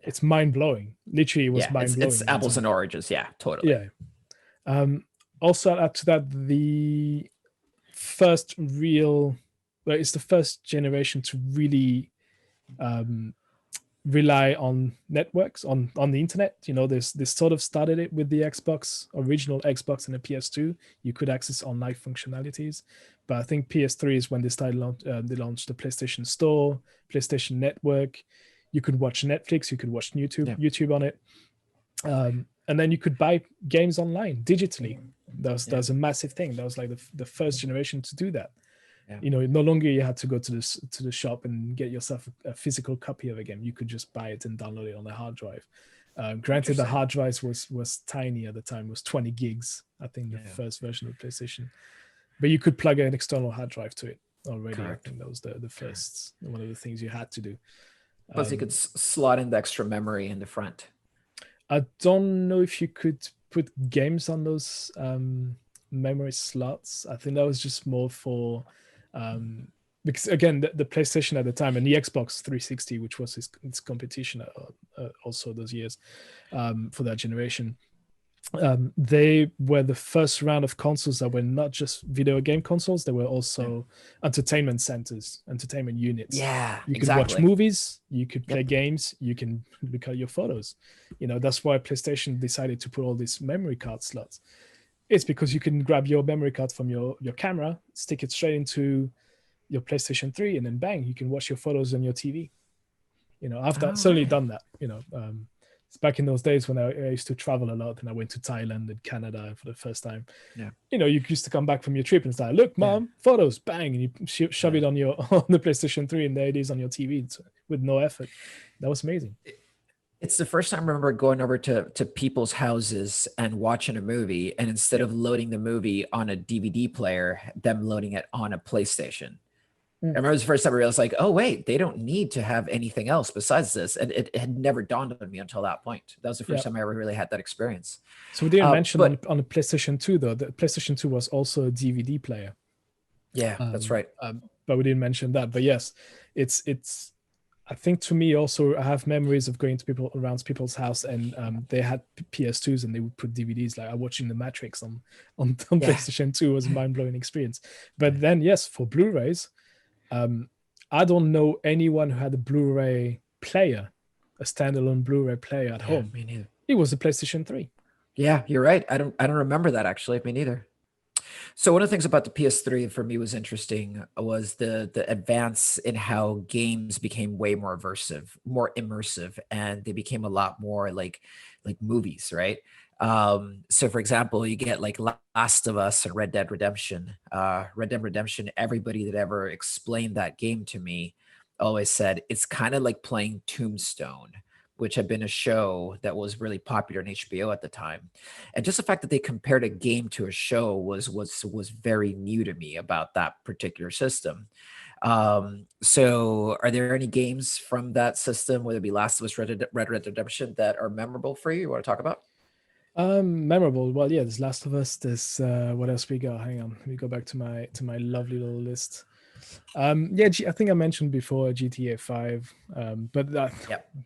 It's mind blowing. Literally, it was mind blowing. It's apples and oranges. Yeah, totally. Yeah. Also, add to that, the first it's the first generation to really rely on networks on the internet. This sort of started it with the original Xbox and the PS2. You could access online functionalities, but I think PS3 is when they launched the PlayStation Store, PlayStation Network. You could watch Netflix, you could watch YouTube on it, and then you could buy games online digitally. That was a massive thing. That was like the first generation to do that. No longer you had to go to the shop and get yourself a physical copy of a game. You could just buy it and download it on a hard drive. Granted, the hard drive was tiny at the time. It was 20 gigs, I think, the first version of PlayStation. But you could plug an external hard drive to it already. Correct. I think that was the first one of the things you had to do. Plus, you could slot in the extra memory in the front. I don't know if you could put games on those memory slots. I think that was just more for because again the PlayStation at the time and the Xbox 360, which was its competition also those years for that generation, they were the first round of consoles that were not just video game consoles. They were also entertainment centers, entertainment units. You could watch movies, you could play games, you can look at your photos. That's why PlayStation decided to put all these memory card slots. It's because you can grab your memory card from your camera, stick it straight into your PlayStation 3, and then bang, you can watch your photos on your TV. I've certainly done that. It's back in those days when I used to travel a lot, and I went to Thailand and Canada for the first time. You used to come back from your trip and start, look, mom, photos, bang, and you shove it on the PlayStation 3, and there it is on your TV with no effort. That was amazing. It's the first time I remember going over to people's houses and watching a movie, and instead of loading the movie on a DVD player, them loading it on a PlayStation. I remember it was the first time I realized, like, oh wait, they don't need to have anything else besides this, and it had never dawned on me until that point. That was the first time I ever really had that experience. So we didn't mention on the PlayStation 2 though. The PlayStation 2 was also a DVD player. Yeah, that's right. But we didn't mention that. But yes, it's. I think to me also, I have memories of going to around people's house, and they had PS2s and they would put DVDs. Like watching The Matrix on PlayStation 2 was a mind-blowing experience. But then yes, for Blu-rays, I don't know anyone who had a Blu-ray player, a standalone Blu-ray player at home. Me neither. It was the PlayStation 3. Yeah, you're right. I don't remember that actually. Me neither. So one of the things about the PS3 for me was interesting was the advance in how games became way more immersive, and they became a lot more like movies, right? So for example, you get like Last of Us and Red Dead Redemption. Red Dead Redemption, everybody that ever explained that game to me always said it's kind of like playing Tombstone, which had been a show that was really popular on HBO at the time. And just the fact that they compared a game to a show was very new to me about that particular system. So are there any games from that system, whether it be Last of Us, Red Dead Redemption, that are memorable for you want to talk about? Memorable. Well, yeah, there's Last of Us. There's what else we got? Hang on, let me go back to my lovely little list. I think I mentioned before GTA 5, but God,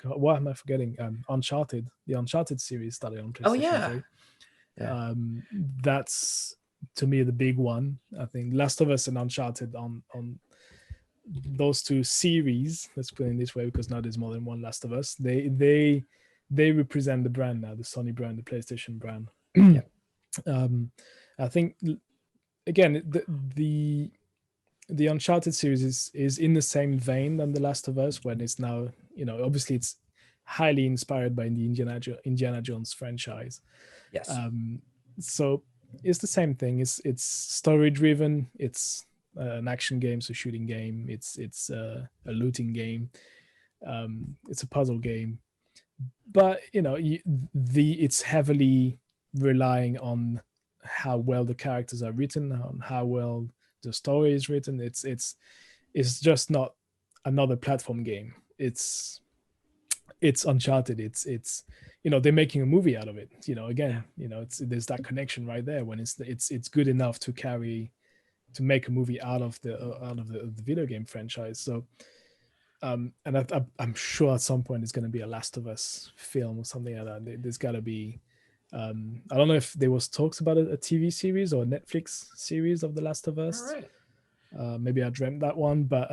what am I forgetting? Uncharted, the Uncharted series started on PlayStation 3. That's to me the big one. I think Last of Us and Uncharted on those two series, let's put it this way, because now there's more than one Last of Us. They represent the brand now, the Sony brand, the PlayStation brand. I think again the Uncharted series is in the same vein than the Last of Us, when it's now, obviously it's highly inspired by the Indiana Jones franchise. Yes. So it's the same thing. It's story driven. It's an action game, so shooting game. It's a looting game. It's a puzzle game, but it's heavily relying on how well the characters are written, on how well the story is written. It's just not another platform game. It's Uncharted. It's they're making a movie out of it. There's that connection right there when it's good enough to make a movie out of the video game franchise. So and I'm sure at some point there's going to be a Last of Us film or something like that. There's got to be. I don't know if there was talks about a TV series or a Netflix series of The Last of Us. All right. Maybe I dreamt that one, but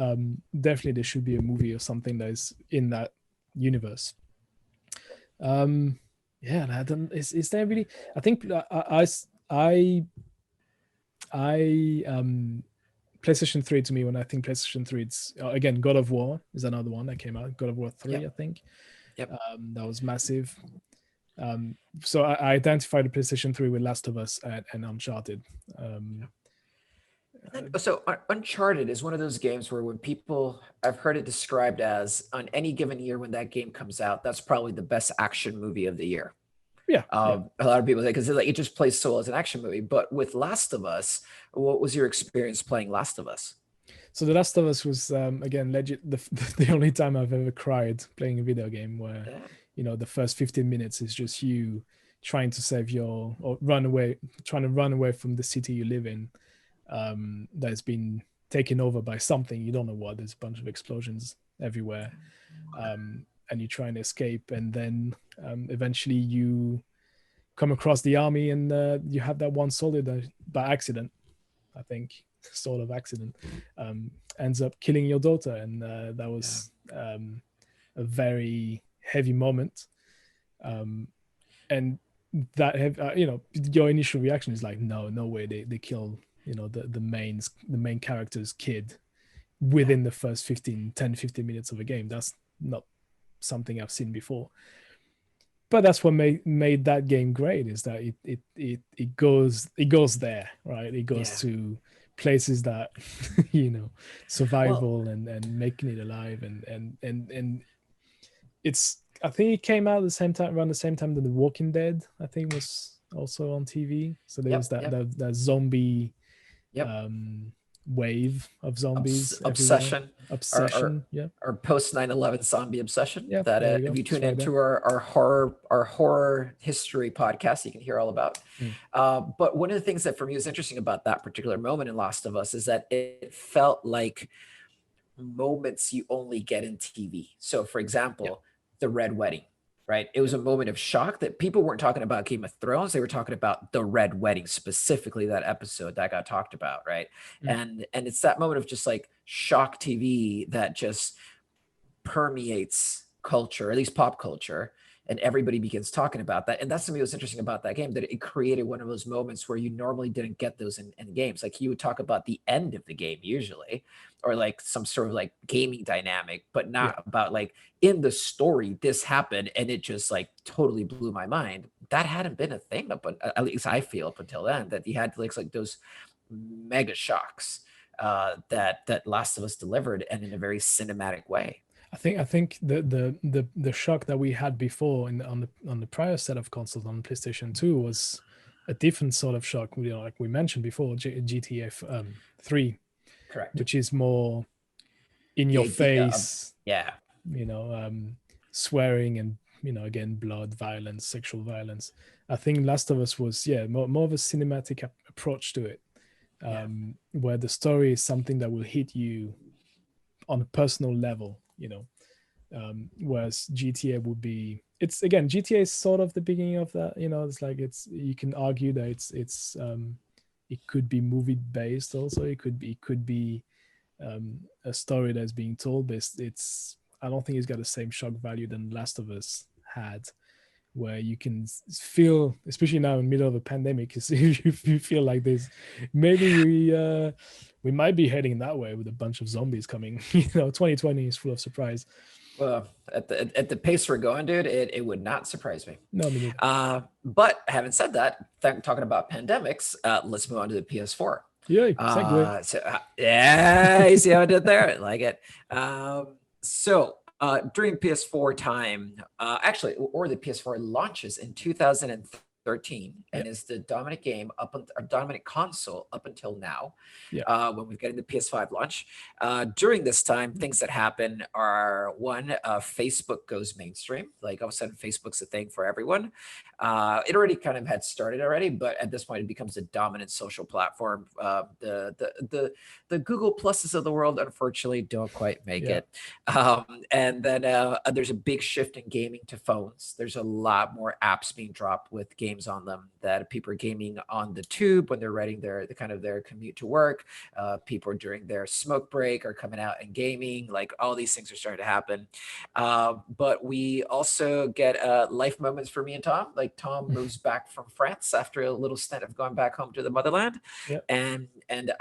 definitely there should be a movie or something that is in that universe. Is there really? I think PlayStation 3 to me, when I think PlayStation 3, it's again God of War is another one that came out. God of War 3, I think. Yep. That was massive. So I identified the PlayStation 3 with Last of Us and Uncharted. So Uncharted is one of those games where I've heard it described as, on any given year when that game comes out, that's probably the best action movie of the year. A lot of people say, because it just plays so well as an action movie. But with Last of Us, what was your experience playing Last of Us? So The Last of Us was again legit the only time I've ever cried playing a video game, where the first 15 minutes is just you trying to trying to run away from the city you live in, that's been taken over by something, you don't know what. There's a bunch of explosions everywhere, and you're trying to escape, and then eventually you come across the army, and you have that one soldier that, by accident, I think, sort of accident, ends up killing your daughter, and that was a very heavy moment, and that your initial reaction is like, no way they kill the main character's kid within the first 15 minutes of a game. That's not something I've seen before, but that's what made that game great, is that it goes there, right? It goes to places that survival and making it alive, and it's, I think it came out around the same time that The Walking Dead, I think, was also on TV. So there was that zombie wave of zombies everywhere. Obsession, Obsession, yeah. our post 9/11 zombie obsession. Yeah, That there we go. if you tune Right into there. our horror history podcast, you can hear all about. But one of the things that for me was interesting about that particular moment in Last of Us is that it felt like moments you only get in TV. So, for example, the Red Wedding, right? It was a moment of shock that people weren't talking about Game of Thrones. They were talking about the Red Wedding, specifically that episode that got talked about, right? And it's that moment of just like shock TV that just permeates culture, at least pop culture, and everybody begins talking about that. And that's something that was interesting about that game, that it created one of those moments where you normally didn't get those in games. Like you would talk about the end of the game usually, or like some sort of like gaming dynamic, but not about like in the story, this happened and it just like totally blew my mind. That hadn't been a thing up, at least I feel up until then, that you had like those mega shocks that Last of Us delivered, and in a very cinematic way. I think the shock that we had before on the prior set of consoles on PlayStation 2 was a different sort of shock. You know, like we mentioned before, GTA 3, correct, which is more in your face. Yeah, you know, swearing and, you know, again, blood, violence, sexual violence. I think Last of Us was more of a cinematic approach to it, where the story is something that will hit you on a personal level, you know, whereas GTA would be, it's again, GTA is sort of the beginning of that, you know. It's like, it's, you can argue that it's it could be movie based also. It could be a story that's being told, but it's I don't think it's got the same shock value than Last of Us had, where you can feel, especially now in the middle of a pandemic, you feel like there's maybe we might be heading that way with a bunch of zombies coming. You know, 2020 is full of surprise. Well, at the pace we're going, dude, it would not surprise me. No, me neither. But having said that, talking about pandemics, let's move on to the PS4. Yeah, segue. Yeah, you see how I did there? I like it. So during PS4 time, actually, or the PS4 launches in 2013, and is the dominant game dominant console up until now. When we're getting the PS5 launch, during this time, things that happen are one, Facebook goes mainstream. Like all of a sudden, Facebook's a thing for everyone. It already kind of had started already, but at this point, it becomes a dominant social platform. The Google Pluses of the world, unfortunately, don't quite make it. And then there's a big shift in gaming to phones. There's a lot more apps being dropped with games on them, that people are gaming on the tube when they're riding their commute to work. People during their smoke break are coming out and gaming. Like all these things are starting to happen. But we also get life moments for me and Tom. Like Tom moves back from France after a little stint of going back home to the motherland, and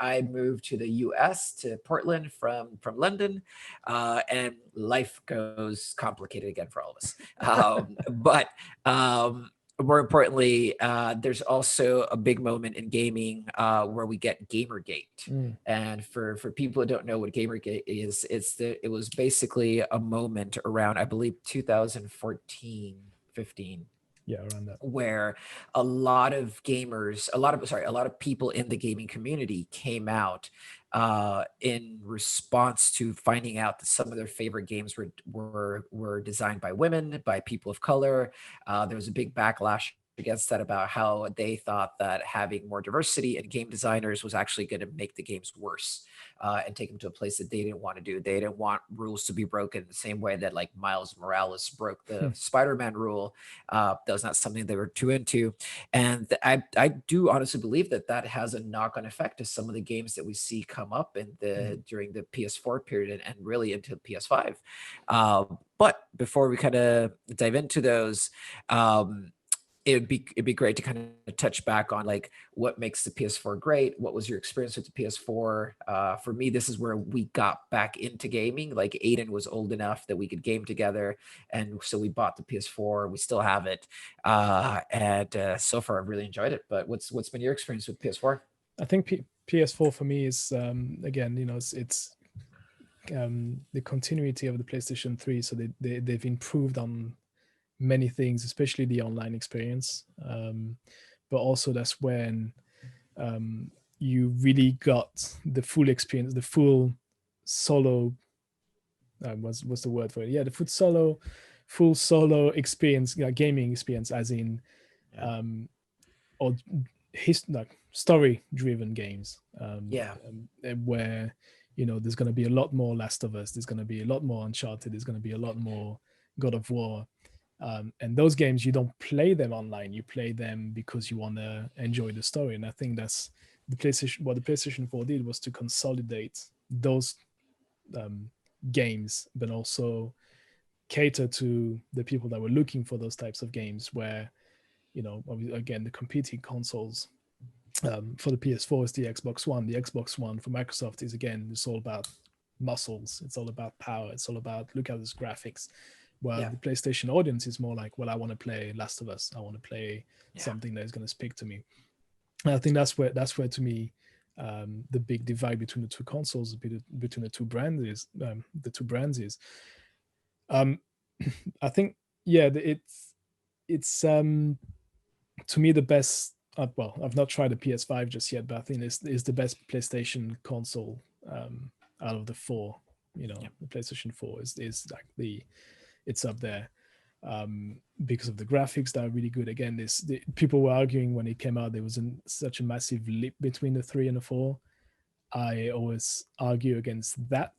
I moved to the U.S. to Portland from London, and life goes complicated again for all of us. But more importantly, there's also a big moment in gaming where we get Gamergate. And for people who don't know what Gamergate is, it was basically a moment around, I believe, 2014, 15. Yeah, around that. Where a lot of people in the gaming community came out in response to finding out that some of their favorite games were designed by women, by people of color. There was a big backlash against that, about how they thought that having more diversity in game designers was actually going to make the games worse, and take them to a place that they didn't want to do. They didn't want rules to be broken the same way that like Miles Morales broke the Spider-Man rule. That was not something they were too into. And I do honestly believe that has a knock-on effect to some of the games that we see come up in during the PS4 period and really into PS5. But before we kind of dive into those, it'd be great to kind of touch back on like what makes the PS4 great. What was your experience with the PS4? For me, this is where we got back into gaming. Like Aiden was old enough that we could game together, and so we bought the PS4. We still have it, and so far I've really enjoyed it. But what's been your experience with PS4? I think PS4 for me is again, you know, it's the continuity of the PlayStation 3. So they've improved on many things, especially the online experience. But also that's when you really got the full experience, the full solo. What's the word for it? Yeah, the full solo experience, gaming experience, as in, or like story-driven games. Where there's going to be a lot more Last of Us. There's going to be a lot more Uncharted. There's going to be a lot more God of War. And those games, you don't play them online. You play them because you want to enjoy the story. And I think that's what the PlayStation 4 did, was to consolidate those games, but also cater to the people that were looking for those types of games, where, again, the competing consoles for the PS4 is the Xbox One. The Xbox One for Microsoft is, again, it's all about muscles. It's all about power. It's all about, look at this graphics. Well, the PlayStation audience is more like, well, I want to play Last of Us. I want to play something that is going to speak to me. And I think that's where to me, the big divide between the two consoles, between the two brands is. I think, it's to me the best. Well, I've not tried the PS5 just yet, but I think it's the best PlayStation console out of the four. The PlayStation 4 is like it's up there because of the graphics that are really good. Again, people were arguing when it came out there was such a massive leap between the 3 and the 4. I always argue against that,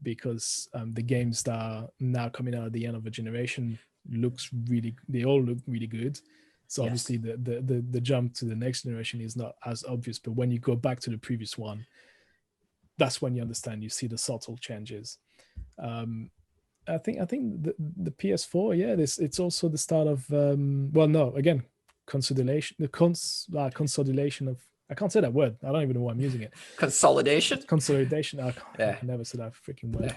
because the games that are now coming out at the end of a generation they all look really good. So obviously the jump to the next generation is not as obvious, but when you go back to the previous one, that's when you understand, you see the subtle changes. I think the PS4, it's also the start of consolidation of, I can't say that word. I don't even know why I'm using it. Consolidation. I can never say that freaking word.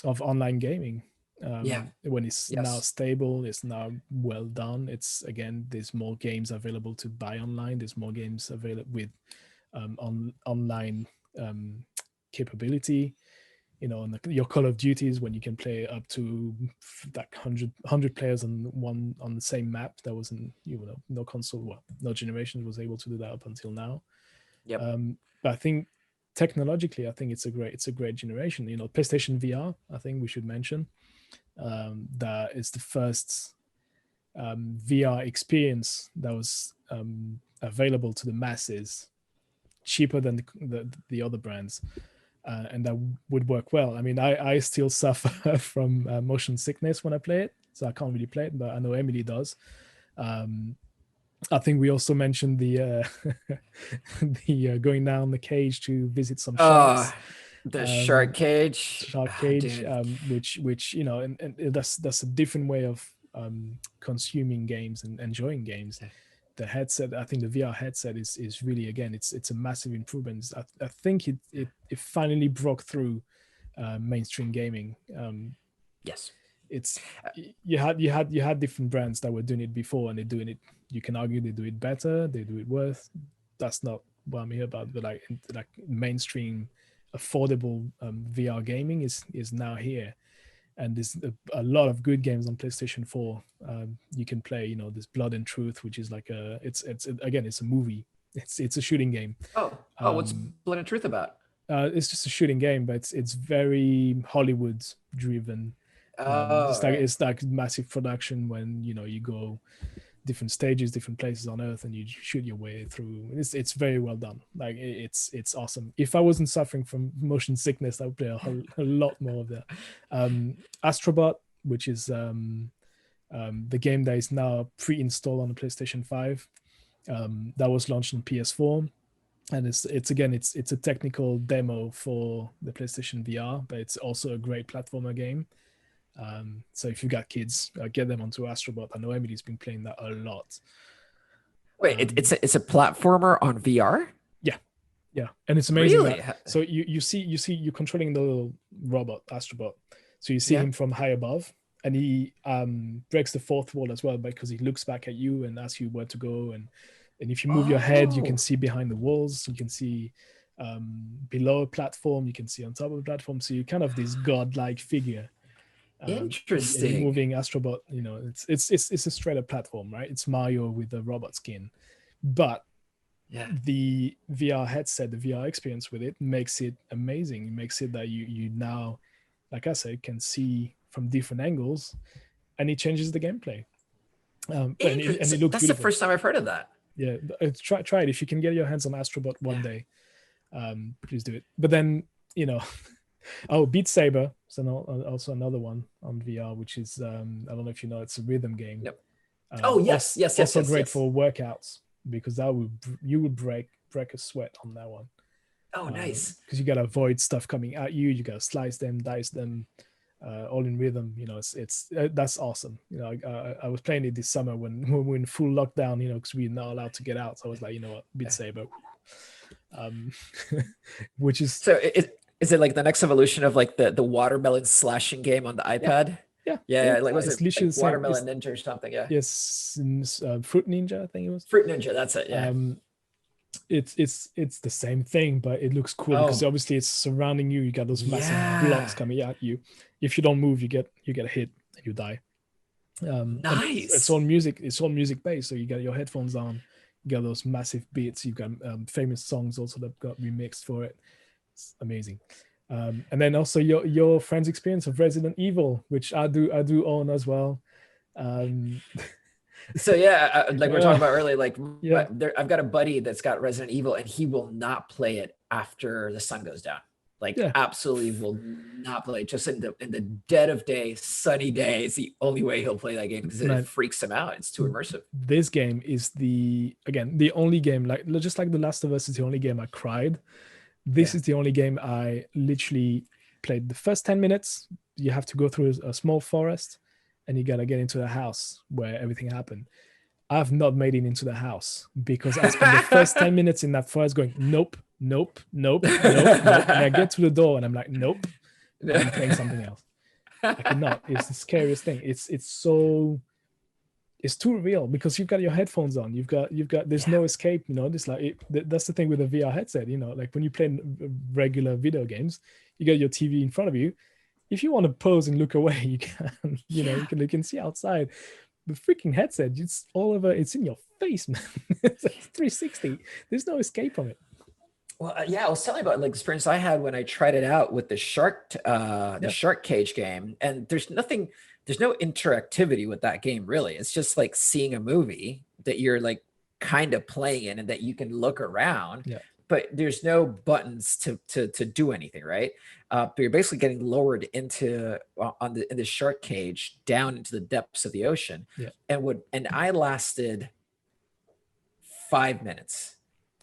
Of online gaming. When it's now stable, it's now well done. It's, again, there's more games available to buy online. There's more games available with online capability. And your Call of Duties, when you can play up to like 100 players on the same map, that wasn't, no console, no generation was able to do that up until now. But I think technologically, I think it's a great generation. PlayStation VR, I think we should mention, that is the first VR experience that was available to the masses, cheaper than the other brands. And that would work well. I mean, I still suffer from motion sickness when I play it, so I can't really play it, but I know Emily does. I think we also mentioned the going down the cage to visit some sharks. The shark cage, which and that's a different way of consuming games and enjoying games. The headset, I think the VR headset is really, again, it's a massive improvement. I think it finally broke through mainstream gaming. It's you had different brands that were doing it before, and they're doing it. You can argue they do it better, they do it worse. That's not what I'm here about. But like mainstream, affordable VR gaming is now here. And there's a lot of good games on PlayStation 4. You can play, there's Blood and Truth, which is like it's a movie. It's a shooting game. What's Blood and Truth about? It's just a shooting game, but it's very Hollywood driven. It's like massive production when you go different stages, different places on Earth, and you shoot your way through. It's very well done. Like it's awesome. If I wasn't suffering from motion sickness, I would play a lot more of that. Astrobot, which is the game that is now pre-installed on the PlayStation 5, that was launched on PS4, and it's a technical demo for the PlayStation VR, but it's also a great platformer game. So if you've got kids, get them onto Astrobot. I know Emily's been playing that a lot. Wait, it's a platformer on VR? Yeah, and it's amazing. Really? So you're controlling the little robot Astrobot. So you see him from high above, and he breaks the fourth wall as well, because he looks back at you and asks you where to go. And if you move your head, you can see behind the walls. You can see below a platform. You can see on top of a platform. So you're kind of this godlike figure. Interesting. Moving Astrobot, it's a straight up platform, right? It's Mario with the robot skin, but the VR headset, the VR experience with it makes it amazing. It makes it that you now, like I said, can see from different angles, and it changes the gameplay. And it looks That's beautiful. the first time I've heard of that. Yeah, try it if you can get your hands on Astrobot one day. Please do it. But then, Beat Saber is also another one on VR, which is I don't know if you know, it's a rhythm game. Yep. Yes. Also great for workouts, because you would break a sweat on that one. Oh, nice. Because you gotta avoid stuff coming at you. You gotta slice them, dice them, all in rhythm. It's that's awesome. I was playing it this summer when we were in full lockdown. Because we're not allowed to get out. So I was like, you know what, Beat Saber. Which is so. Is it like the next evolution of like the watermelon slashing game on the iPad? Yeah. Like was it like Watermelon Ninja or something? Yeah. Yes, Fruit Ninja, I think it was. Fruit Ninja, that's it. Yeah. It's the same thing, but it looks cool because obviously it's surrounding you. You got those massive blocks coming at you. If you don't move, you get a hit and you die. Nice. It's all music. It's all music based. So you got your headphones on. You got those massive beats. You've got famous songs also that got remixed for it. It's amazing. And then also your friend's experience of Resident Evil, which I do own as well. So like we were talking about earlier, like I've got a buddy that's got Resident Evil, and he will not play it after the sun goes down. Like absolutely will not play it. Just in the dead of day, sunny day is the only way he'll play that game, because it freaks him out. It's too immersive. This game is the only game, like just like The Last of Us is the only game I cried. This is the only game I literally played the first 10 minutes. You have to go through a small forest, and you gotta get into the house where everything happened. I've not made it into the house because I spent the first 10 minutes in that forest going, nope. And I get to the door and I'm like, nope, I'm playing something else. I cannot. It's the scariest thing. It's too real because you've got your headphones on. You've got. There's no escape. This that's the thing with a VR headset. Like when you play regular video games, you got your TV in front of you. If you want to pause and look away, you can. You can see outside. The freaking headset, it's all over. It's in your face, man. It's like 360. There's no escape from it. Well, I was telling you about like the experience I had when I tried it out with the shark cage game, and there's no interactivity with that game really. It's just like seeing a movie that you're like kind of playing in, and that you can look around, but there's no buttons to do anything, right? But you're basically getting lowered into in the shark cage down into the depths of the ocean, and I lasted 5 minutes.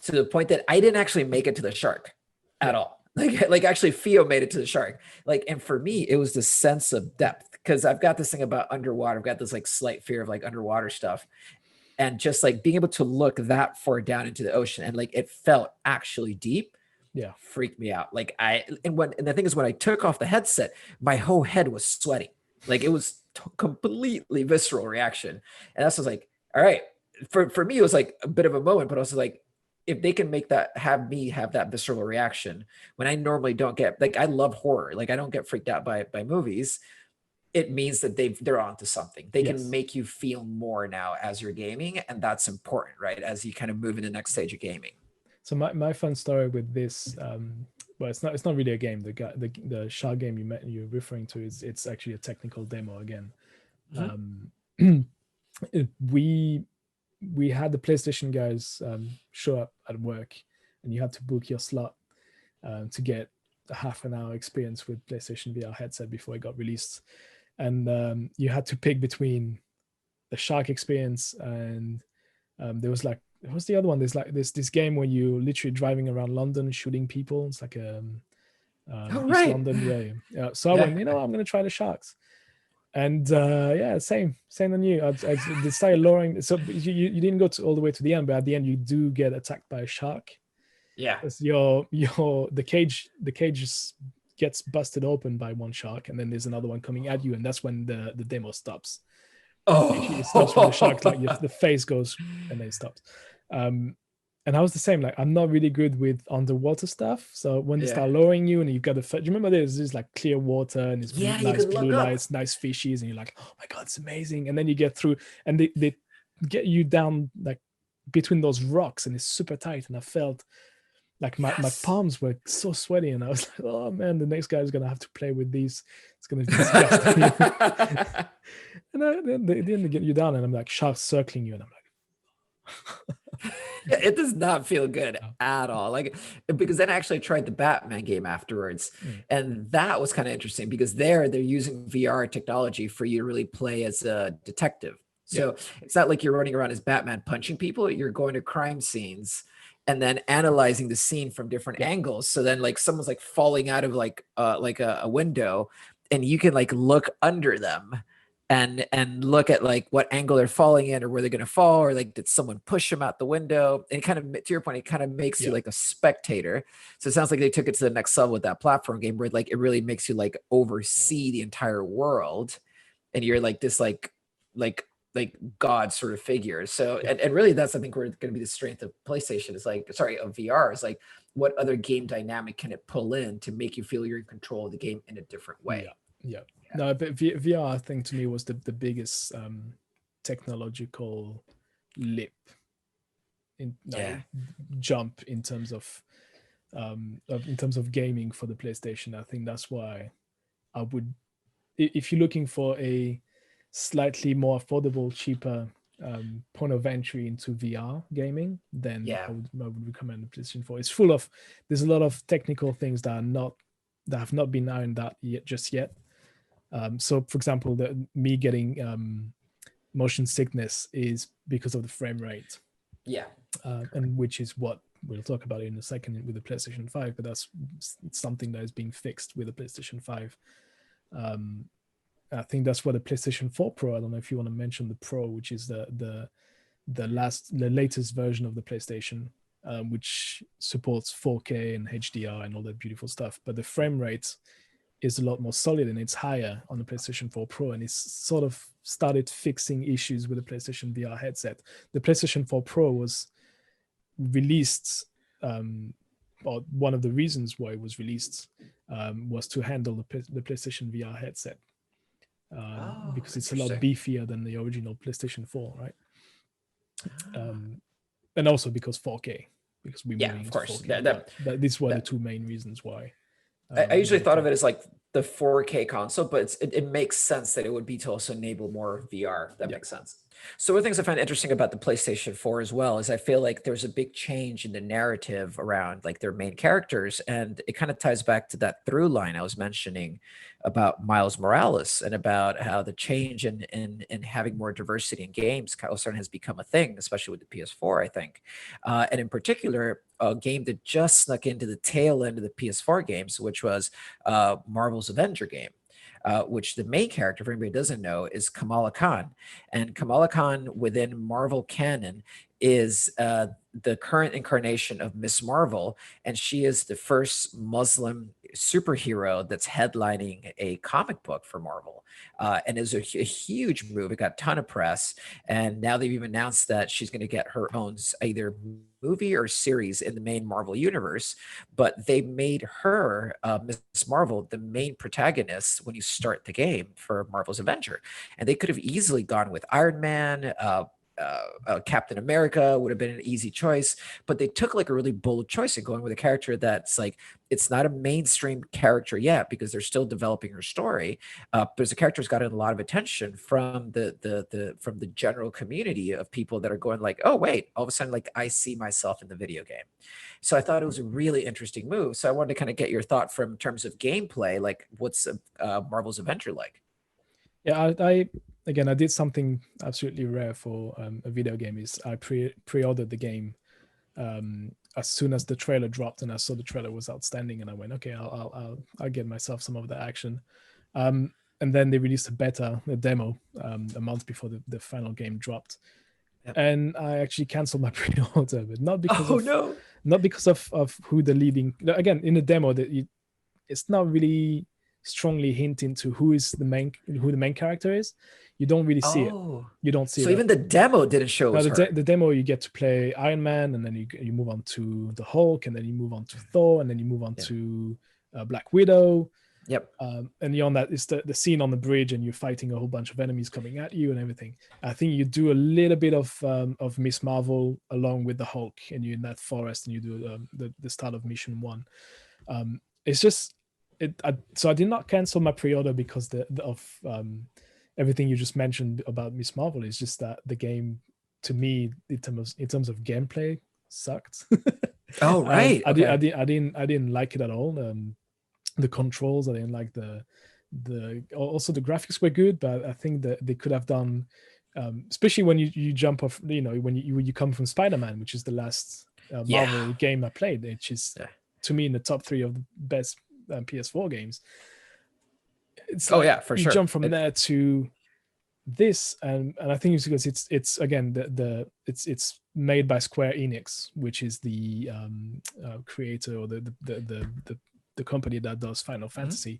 To the point that I didn't actually make it to the shark at all. Like actually Theo made it to the shark. And for me, it was the sense of depth, because I've got this thing about underwater. I've got this like slight fear of like underwater stuff. And just like being able to look that far down into the ocean and like it felt actually deep. Freaked me out. And the thing is, when I took off the headset, my whole head was sweating. Like it was completely visceral reaction. And that's just like, all right. For me, it was like a bit of a moment, but also like, if they can have me have that visceral reaction when I normally don't get, like, I love horror. Like I don't get freaked out by movies. It means that they're onto something. They can make you feel more now as you're gaming. And that's important, right? As you kind of move into the next stage of gaming. So my fun story with this, well, it's not really a game. The shark game you're referring to it's actually a technical demo again. Mm-hmm. We had the PlayStation guys show up at work, and you had to book your slot to get a half an hour experience with PlayStation VR headset before it got released. And you had to pick between the shark experience and there was like, what's the other one? There's like this game where you literally driving around London shooting people. It's like East London. Yeah. So I went, I'm going to try the sharks. And same on you. I decided lowering. So you didn't go all the way to the end, but at the end you do get attacked by a shark. Yeah. The cage just gets busted open by one shark, and then there's another one coming at you, and that's when the demo stops. It stops when the shark, like the face goes, and then it stops. And I was the same. Like I'm not really good with underwater stuff. So when they start lowering you, and you've got do you remember there's this like clear water and it's nice blue lights, nice fishies, and you're like, oh my god, it's amazing. And then you get through, and they get you down like between those rocks, and it's super tight, and I felt like my palms were so sweaty, and I was like, oh man, the next guy is gonna have to play with these. It's gonna be disgusting. And then they get you down, and I'm like sharks circling you, and I'm like, it does not feel good at all. Like, because then I actually tried the Batman game afterwards, and that was kind of interesting because they're using VR technology for you to really play as a detective. So it's not like you're running around as Batman punching people. You're going to crime scenes and then analyzing the scene from different angles. So then like someone's like falling out of like a window, and you can like look under them and look at like what angle they're falling in, or where they're going to fall, or like did someone push them out the window. And kind of, to your point, it kind of makes you like a spectator. So it sounds like they took it to the next level with that platform game, where like it really makes you like oversee the entire world, and you're like this like God sort of figure. So and really that's, I think, where it's going to be the strength of PlayStation is like, sorry, of VR is like, what other game dynamic can it pull in to make you feel you're in control of the game in a different way? No, but VR, I think, to me was the biggest technological leap jump in terms of gaming for the PlayStation. I think that's why I would, if you're looking for a slightly more affordable, cheaper point of entry into VR gaming, then I would recommend the PlayStation 4. It's full of, there's a lot of technical things that have not been ironed out just yet. So for example, me getting motion sickness is because of the frame rate. And which is what we'll talk about in a second with the PlayStation 5, but that's something that is being fixed with the PlayStation 5. I think that's what the PlayStation 4 Pro, I don't know if you want to mention the Pro, which is the latest version of the PlayStation, which supports 4K and HDR and all that beautiful stuff. But the frame rate is a lot more solid, and it's higher on the PlayStation 4 Pro, and it's sort of started fixing issues with the PlayStation VR headset. The PlayStation 4 Pro was released, or one of the reasons why it was released was to handle the PlayStation VR headset. Because it's a lot beefier than the original PlayStation 4, right? And also because 4K, because we're moving into 4K. These were the two main reasons why. I usually thought of it as like the 4K console, but it makes sense that it would be to also enable more VR. That makes sense. So one of the things I find interesting about the PlayStation 4 as well is I feel like there's a big change in the narrative around like their main characters, and it kind of ties back to that through line I was mentioning about Miles Morales, and about how the change in having more diversity in games all of a sudden has become a thing, especially with the PS4, I think. And in particular, a game that just snuck into the tail end of the PS4 games, which was Marvel's Avenger game. Which the main character, if anybody doesn't know, is Kamala Khan. And Kamala Khan within Marvel canon is the current incarnation of Miss Marvel, and she is the first Muslim superhero that's headlining a comic book for Marvel. And is a huge move. It got a ton of press, and now they've even announced that she's going to get her own either movie or series in the main Marvel universe. But they made her, Miss Marvel, the main protagonist when you start the game for Marvel's Avenger. And they could have easily gone with Iron Man, Captain America would have been an easy choice, but they took like a really bold choice in going with a character that's like, it's not a mainstream character yet because they're still developing her story, but it's a character who's gotten a lot of attention from the general community of people that are going like, oh wait, all of a sudden like I see myself in the video game. So I thought it was a really interesting move. So I wanted to kind of get your thought from terms of gameplay, like what's Marvel's Avenger like? Yeah, I again, I did something absolutely rare for a video game. Is I pre-ordered the game as soon as the trailer dropped, and I saw the trailer was outstanding, and I went, okay, I'll get myself some of the action. And then they released a demo, a month before the final game dropped. Yep. And I actually canceled my pre-order, but not because of who the leading. Again, in the demo, it's not really strongly hinting to who the main character is. You don't really see it. You don't see it. So even the demo didn't show us her. The demo, you get to play Iron Man, and then you move on to the Hulk, and then you move on to Thor, and then you move on to Black Widow. Yep. And beyond that is the scene on the bridge, and you're fighting a whole bunch of enemies coming at you and everything. I think you do a little bit of Miss Marvel along with the Hulk, and you're in that forest, and you do the start of mission 1. It's just so I did not cancel my pre-order because of everything you just mentioned about Miss Marvel. Is just that the game, to me, in terms of gameplay, sucked. Oh, right. I didn't like it at all. The controls, I didn't like also the graphics were good, but I think that they could have done, especially when you jump off, when you come from Spider-Man, which is the last Marvel game I played, which is to me in the top 3 of the best PS4 games. It's like, for you sure. jump from there to this, and I think it's because it's again it's made by Square Enix, which is the creator, or the company that does Final Fantasy.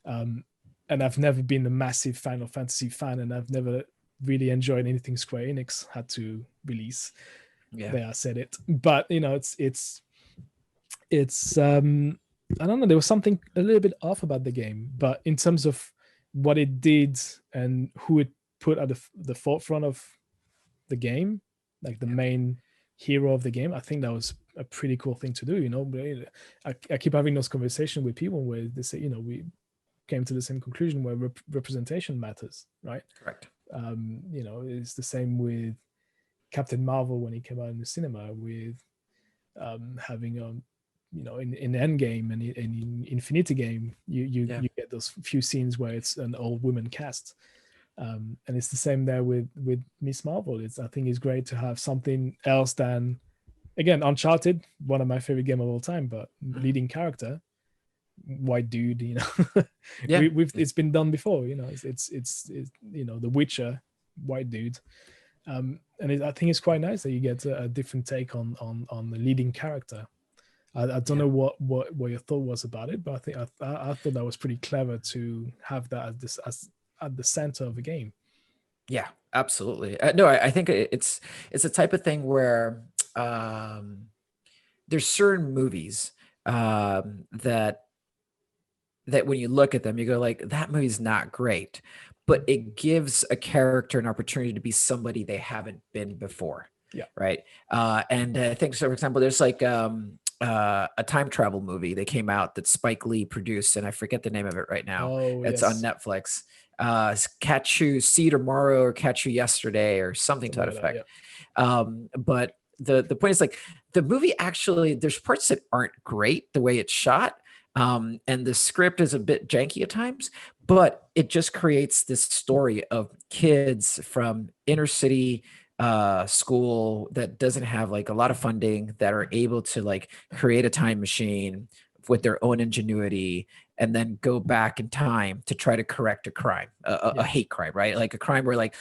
And I've never been a massive Final Fantasy fan, and I've never really enjoyed anything Square Enix had to release. There, I said it. But it's I don't know, there was something a little bit off about the game, but in terms of what it did and who it put at the forefront of the game, like the main hero of the game, I think that was a pretty cool thing to do. I keep having those conversations with people where they say, we came to the same conclusion where representation matters, right? Correct. It's the same with Captain Marvel when he came out in the cinema, with having in Endgame and in Infinity Game, you get those few scenes where it's an all women cast. And it's the same there with Miss Marvel. I think it's great to have something else than, again, Uncharted, one of my favorite game of all time, but leading character, white dude. It's been done before. It's The Witcher, white dude. And I think it's quite nice that you get a different take on the leading character. I don't know what your thought was about it, but I think I thought that was pretty clever to have that as at the center of the game. Yeah, absolutely. No, I think it's a type of thing where there's certain movies that when you look at them, you go like, that movie's not great, but it gives a character an opportunity to be somebody they haven't been before. Yeah. Right. And I think, so for example, there's like a time travel movie that came out that Spike Lee produced, and I forget the name of it right now. It's on Netflix. Catch You, See You Tomorrow, or Catch You Yesterday, or something to that effect. But the point is, like, the movie actually, there's parts that aren't great the way it's shot, and the script is a bit janky at times, but it just creates this story of kids from inner city school that doesn't have like a lot of funding, that are able to like create a time machine with their own ingenuity and then go back in time to try to correct a crime, a hate crime, right? Like a crime where like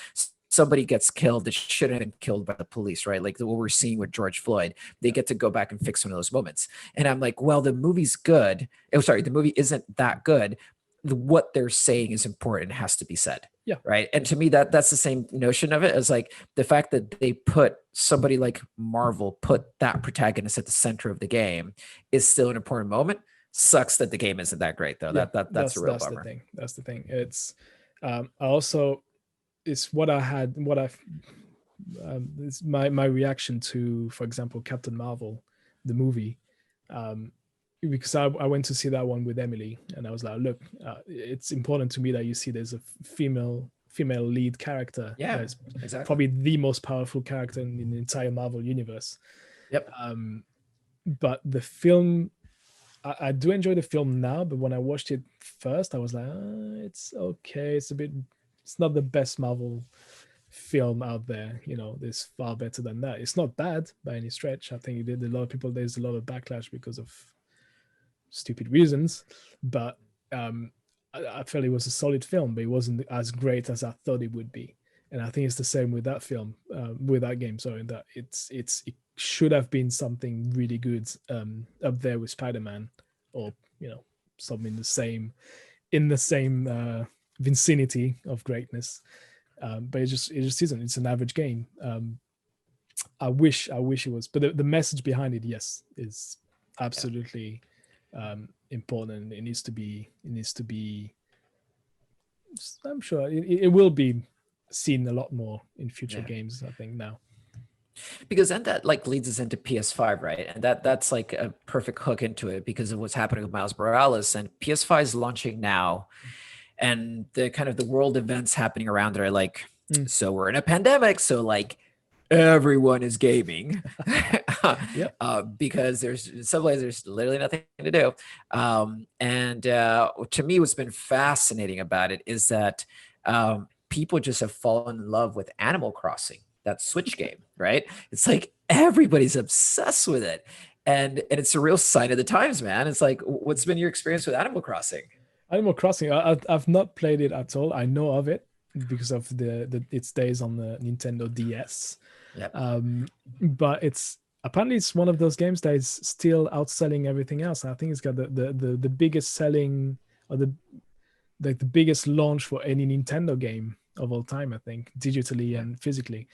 somebody gets killed that shouldn't have been killed by the police, right? Like what we're seeing with George Floyd. They get to go back and fix one of those moments. And I'm like, well, the movie's good. Oh, sorry, the movie isn't that good. What they're saying is important and has to be said. Yeah. Right. And to me, that's the same notion of it as like the fact that they put somebody like Marvel, put that protagonist at the center of the game is still an important moment. Sucks that the game isn't that great though. Yeah, That's a real bummer. That's the thing. It's also, it's what I had, it's my reaction to, for example, Captain Marvel, the movie, because I went to see that one with Emily, and I was like, look, it's important to me that you see there's a female lead character. Yeah, that's exactly. probably the most powerful character in the entire Marvel universe. Yep. But the film, I do enjoy the film now, but when I watched it first, I was like, it's okay. It's not the best Marvel film out there. There's far better than that. It's not bad by any stretch. I think there's a lot of backlash because of stupid reasons, but I felt it was a solid film, but it wasn't as great as I thought it would be. And I think it's the same with that film, with that game. Sorry, that it should have been something really good, up there with Spider-Man, or something in the same vicinity of greatness. But it just isn't. It's an average game. I wish it was, but the message behind it, yes, is absolutely important. It needs to be. I'm sure it will be seen a lot more in future games, I think, now. Because then that like leads us into PS5, right? And that's like a perfect hook into it because of what's happening with Miles Morales. And PS5 is launching now, and the kind of the world events happening around it are like, so we're in a pandemic, so like everyone is gaming. Because there's in some ways there's literally nothing to do. And to me, what's been fascinating about it is that people just have fallen in love with Animal Crossing, that Switch game, right? It's like everybody's obsessed with it. And it's a real sign of the times, man. It's like, what's been your experience with Animal Crossing? Animal Crossing, I've not played it at all. I know of it because of its days on the Nintendo DS. Yep. But apparently it's one of those games that is still outselling everything else. I think it's got the biggest selling, or the biggest launch for any Nintendo game of all time, I think, digitally and physically.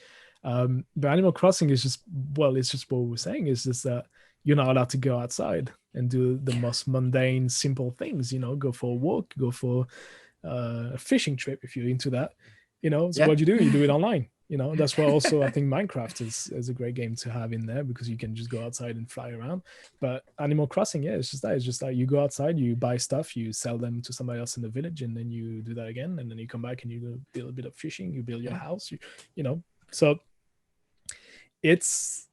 But Animal Crossing is just, well, it's just what we're saying, is just that you're not allowed to go outside and do the most mundane, simple things, go for a walk, go for a fishing trip if you're into that. So what do? You do it online. That's why also I think Minecraft is a great game to have in there, because you can just go outside and fly around. But Animal Crossing, it's just that. It's just like you go outside, you buy stuff, you sell them to somebody else in the village, and then you do that again, and then you come back and you do a bit of fishing, you build your house, So it's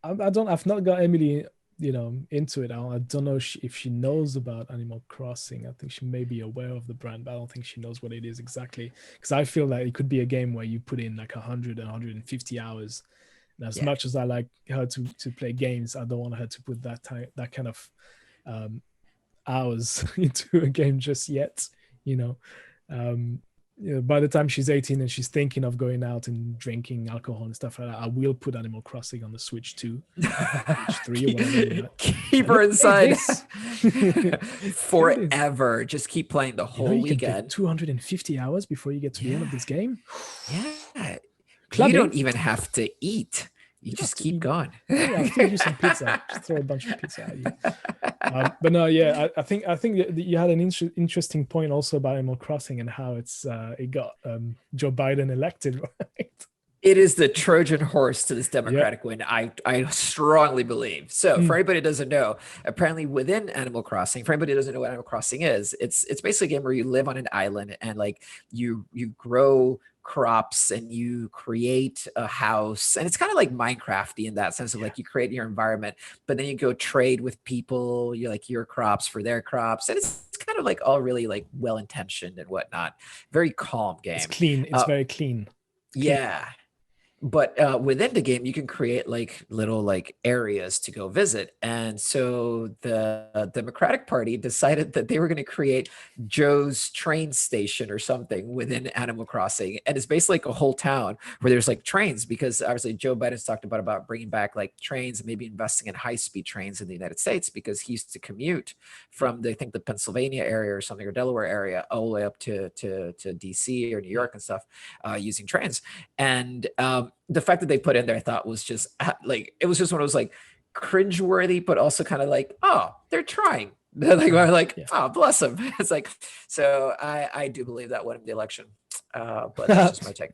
I've not got Emily into it. I don't know if she knows about Animal Crossing. I think she may be aware of the brand, but I don't think she knows what it is exactly, because I feel like it could be a game where you put in like 150 hours. And as much as I like her to play games, I don't want her to put that kind of hours into a game just yet. By the time she's 18 and she's thinking of going out and drinking alcohol and stuff like that, I will put Animal Crossing on the Switch 2, Switch 3 or whatever. Keep her inside forever. Just keep playing the whole weekend. Can get 250 hours before you get to the end of this game. Yeah. Clubbing. You don't even have to eat. You just keep going. I'll feed you some pizza. Just throw a bunch of pizza at you. But no, I think that you had an interesting point also about Animal Crossing and how it got Joe Biden elected, right? It is the Trojan horse to this Democratic win, I strongly believe. So for anybody who doesn't know, apparently within Animal Crossing, for anybody who doesn't know what Animal Crossing is, it's basically a game where you live on an island and like you grow crops and you create a house, and it's kind of like Minecrafty in that sense of like you create your environment, but then you go trade with people, you like your crops for their crops, and it's kind of like all really like well intentioned and whatnot. Very calm game. It's clean. It's very clean. Yeah. But within the game, you can create like little like areas to go visit. And so the Democratic Party decided that they were going to create Joe's train station or something within Animal Crossing. And it's basically like a whole town where there's like trains, because obviously Joe Biden's talked about bringing back like trains and maybe investing in high-speed trains in the United States, because he used to commute from I think the Pennsylvania area or something, or Delaware area, all the way up to DC or New York and stuff, using trains. And the fact that they put in there, I thought was just like, it was just one of those like cringeworthy, but also kind of like, oh, they're trying. Oh, bless them. It's like, so I do believe that won the election, but that's just my take.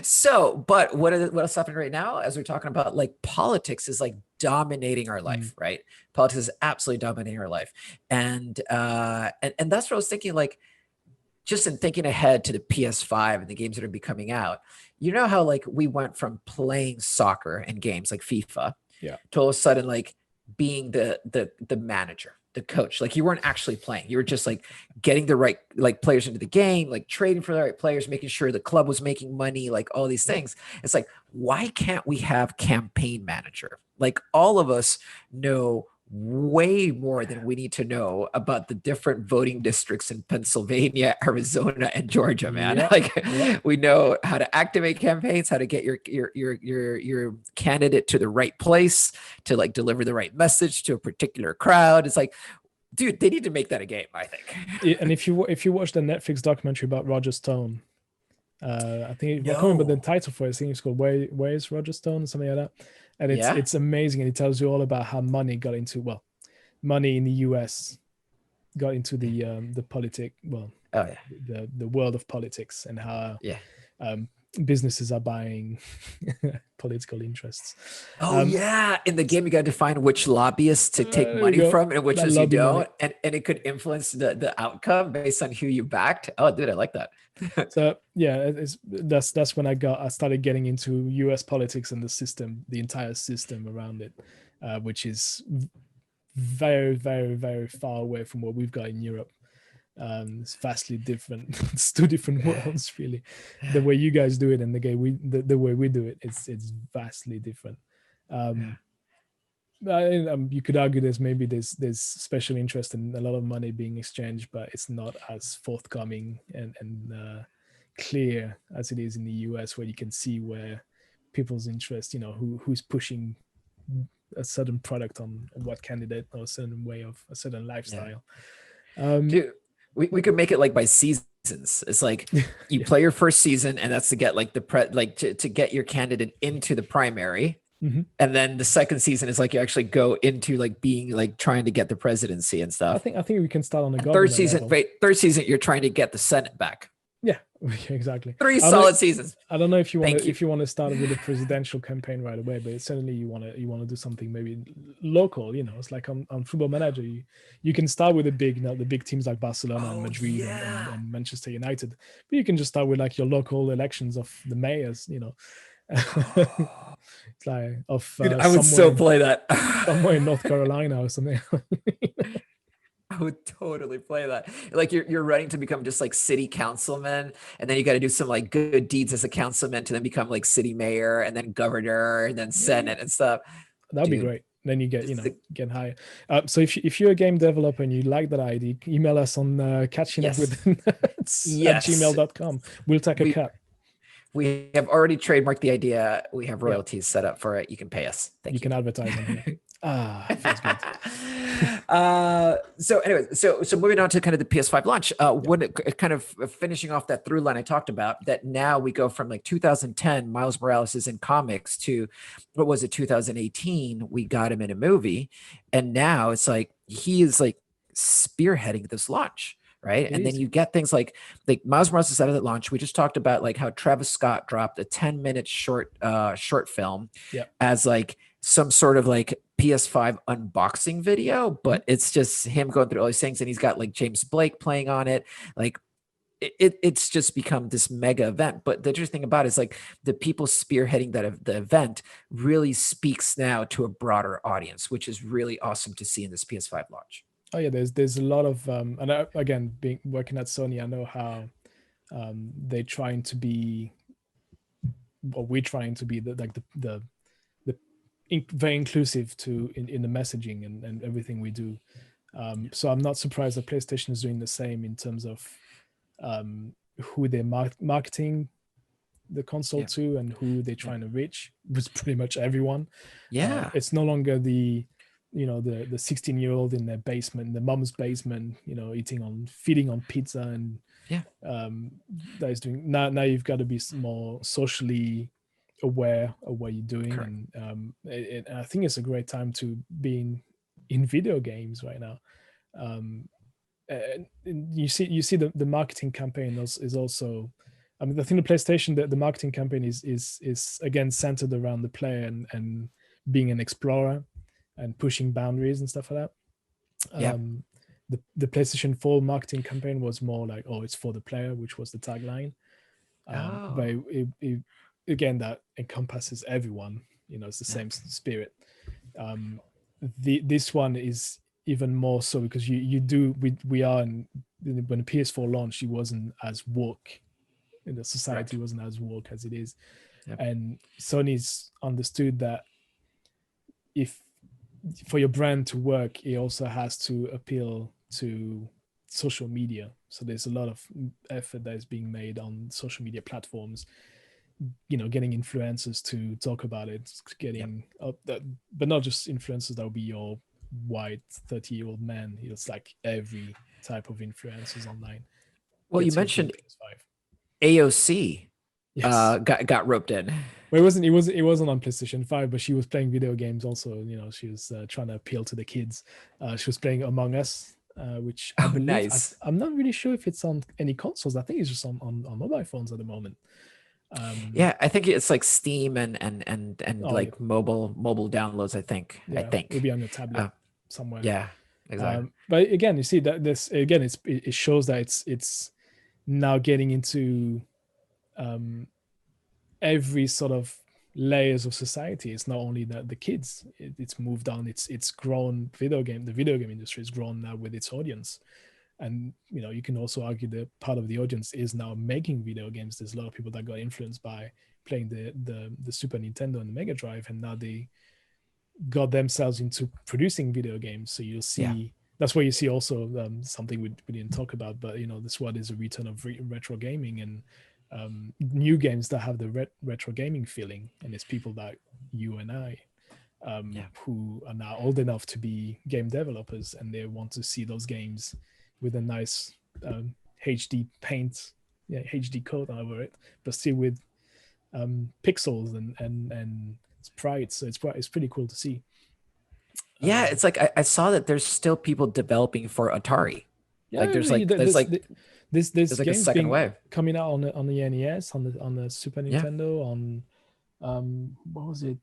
So, but what's happening right now, as we're talking about, like politics is like dominating our life, right? Politics is absolutely dominating our life, and that's what I was thinking, like, just in thinking ahead to the PS5 and the games that are be coming out. You know how like we went from playing soccer and games like FIFA, to all of a sudden like being the manager, the coach. Like you weren't actually playing. You were just like getting the right like players into the game, like trading for the right players, making sure the club was making money, like all these things. It's like, why can't we have campaign manager? Like all of us know way more than we need to know about the different voting districts in Pennsylvania, Arizona, and Georgia, man. We know how to activate campaigns, how to get your candidate to the right place, to like deliver the right message to a particular crowd. It's like, dude, they need to make that a game, I think. And if you watch the Netflix documentary about Roger Stone, I think I can't remember the title for it. I think it's called Where is Roger Stone, something like that. and it's amazing, and it tells you all about how money in the US got into the the world of politics, and how businesses are buying political interests. In the game you got to find which lobbyists to take money from and which ones you don't, and it could influence the outcome based on who you backed. Oh dude, I like that. So yeah, that's when I started getting into US politics and the entire system around it, which is very, very, very far away from what we've got in Europe. It's vastly different. It's two different worlds, really. The way you guys do it and the way we do it, it's vastly different. You could argue there's special interest and a lot of money being exchanged, but it's not as forthcoming and clear as it is in the US, where you can see where people's interest, who's pushing a certain product on what candidate or a certain way of a certain lifestyle. Dude, we could make it like by seasons. It's like you play your first season, and that's to get like to get your candidate into the primary. Mm-hmm. And then the second season is like you actually go into like being like trying to get the presidency and stuff. I think we can start on the third season. Third season, you're trying to get the Senate back. Yeah, exactly. 3 solid seasons. I don't know if you want to start with a presidential campaign right away, but certainly you want to do something maybe local. It's like on Football Manager, you can start with the big teams like Barcelona and Madrid and Manchester United, but you can just start with like your local elections of the mayors. It's like Dude, I would so play that somewhere in North Carolina or something. I would totally play that. Like you're running to become just like city councilman, and then you got to do some like good deeds as a councilman to then become like city mayor and then governor and then Senate and stuff. That'd be great. Then you get higher. So if you're a game developer and you like that idea, email us on catchingupwithnerds at gmail.com. We'll take a cut. We have already trademarked the idea. We have royalties set up for it. You can pay us. Thank you. You can advertise on here. Feels good. So anyway, so moving on to kind of the PS5 launch, when it kind of finishing off that through line I talked about, that now we go from like 2010, Miles Morales is in comics, to what was it, 2018, we got him in a movie, and now it's like he is like spearheading this launch. Right. And then you get things like Miles Morales is out of that launch. We just talked about like how Travis Scott dropped a 10-minute short film as like some sort of like PS5 unboxing video, but it's just him going through all these things, and he's got like James Blake playing on it. Like it's just become this mega event. But the interesting thing about it is like the people spearheading the event really speaks now to a broader audience, which is really awesome to see in this PS5 launch. Oh yeah, there's a lot of and again, working at Sony, I know how they're trying to be, or we're trying to be the very inclusive in the messaging and everything we do. So I'm not surprised that PlayStation is doing the same in terms of who they're marketing the console to and who they're trying to reach, with pretty much everyone. It's no longer the 16-year-old in their basement, the mom's basement, feeding on pizza, and that is doing now you've got to be more socially aware of what you're doing. Correct. And I think it's a great time to be in video games right now. And you see the marketing campaign is also, I mean, I think the PlayStation, the marketing campaign is again centered around the player and being an explorer and pushing boundaries and stuff like that. The PlayStation 4 marketing campaign was more like, it's for the player, which was the tagline. But it again, that encompasses everyone. It's the same spirit. This one is even more so because we are when the PS4 launched, it wasn't as woke in the society. Right. Wasn't as woke as it is. And Sony's understood that if for your brand to work, it also has to appeal to social media. So there's a lot of effort that is being made on social media platforms, getting influencers to talk about it, but not just influencers that will be your white 30-year-old man. It's like every type of influencers online. Well, you mentioned AOC Yes. got roped in. Well, it wasn't on PlayStation 5, but she was playing video games also. She was trying to appeal to the kids. She was playing Among Us, which I Oh, believe nice. I'm not really sure if it's on any consoles. I think it's just on mobile phones at the moment. Yeah, I think it's like Steam and Oh yeah, like mobile downloads. I yeah, it'll think. be on your tablet somewhere. Yeah, exactly. But again, you see that this again, it shows that it's now getting into um, every sort of layers of society. It's not only the kids. It's moved on. It's grown. The video game industry has grown now with its audience, and you can also argue that part of the audience is now making video games. There's a lot of people that got influenced by playing the Super Nintendo and the Mega Drive, and now they got themselves into producing video games. So you'll see. Yeah. That's where you see also something we didn't talk about, but this one is a return of retro gaming and new games that have the retro gaming feeling, and it's people like you and I who are now old enough to be game developers, and they want to see those games with a nice HD paint, HD coat over it, but still with pixels and sprites. So it's pretty cool to see. Yeah, it's like I saw that there's still people developing for Atari. Yeah, Like there's like like a games second wave coming out on the NES, on the Super Nintendo, on what was it?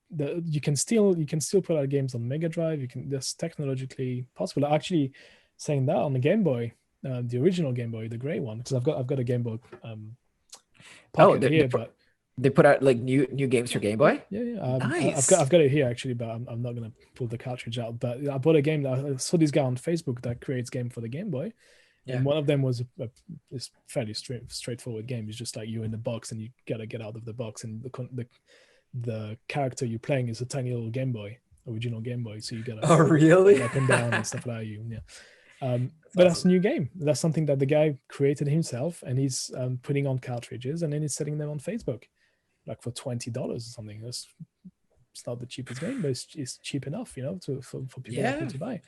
You can still put out games on Mega Drive. That's technologically possible. Actually, saying that on the Game Boy, the original Game Boy, the gray one, because I've got a Game Boy pocket here, but they put out like new games for Game Boy. Yeah. Nice. I've got it here actually, but I'm not gonna pull the cartridge out. But I bought a game. I saw this guy on Facebook that creates game for the Game Boy, and one of them was this fairly straightforward game. It's just like you're in the box and you gotta get out of the box, and the character you're playing is a tiny little Game Boy, original Game Boy. So you gotta really up and down and stuff like you. Yeah. But that's a new game. That's something that the guy created himself, and he's putting on cartridges, and then he's selling them on Facebook, like for $20 or something. It's not the cheapest game, but it's cheap enough, for people like me to buy.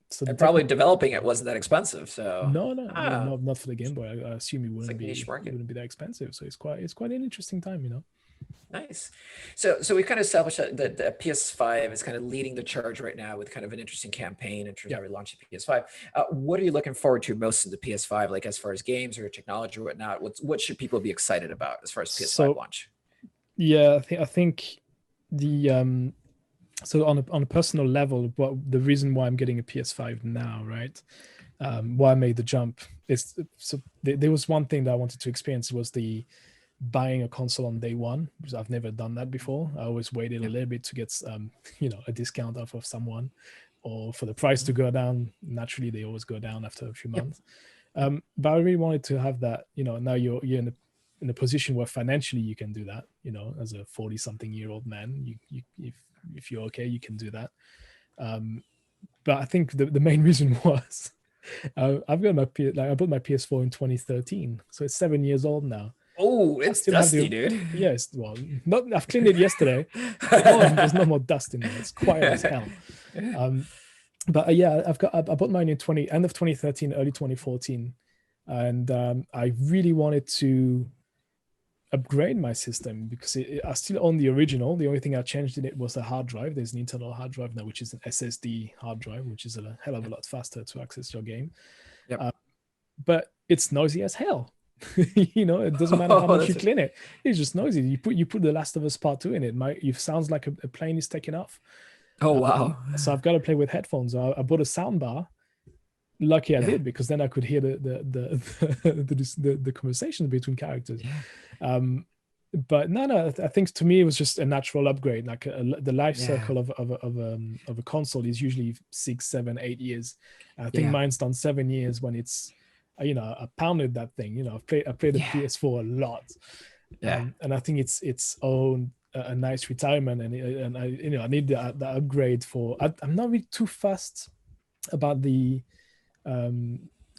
So probably developing it wasn't that expensive. So no, not for the Game Boy. I assume it wouldn't be that expensive. So it's quite an interesting time, Nice. So we kind of established that the PS5 is kind of leading the charge right now with kind of an interesting campaign in terms of relaunching PS5. What are you looking forward to most in the PS5, like as far as games or technology or whatnot? What should people be excited about as far as PS5 launch? Yeah, I think the so on a personal level, the reason why I'm getting a PS5 now, right? Why I made the jump is there was one thing that I wanted to experience was the buying a console on day one, because I've never done that before. I always waited a little bit to get a discount off of someone, or for the price to go down. Naturally, they always go down after a few months. But I really wanted to have that. Now you're in a position where financially you can do that. As a 40-something-year-old man, if you're okay, you can do that. But I think the main reason was I bought my PS4 in 2013, so it's 7 years old now. Oh, it's dusty, dude. Yes, I've cleaned it yesterday. There's no more dust in there. It's quiet as hell. But I bought mine in end of 2013, early 2014, and I really wanted to upgrade my system because I still own the original. The only thing I changed in it was the hard drive. There's an internal hard drive now, which is an SSD hard drive, which is a hell of a lot faster to access your game. But it's noisy as hell. It doesn't matter how much you clean it. It's just noisy. You put the Last of Us Part 2 in it. It sounds like a plane is taking off. Oh wow! So I've got to play with headphones. I bought a sound bar. Lucky I did, because then I could hear the conversation between characters. But no, I think to me it was just a natural upgrade. Like the life cycle of a console is usually 6, 7, 8 years. I think mine's done 7 years when it's. I pounded that thing. I played the PS4 a lot, and I think it's own a nice retirement, and I need that upgrade for. I'm not really too fussed about the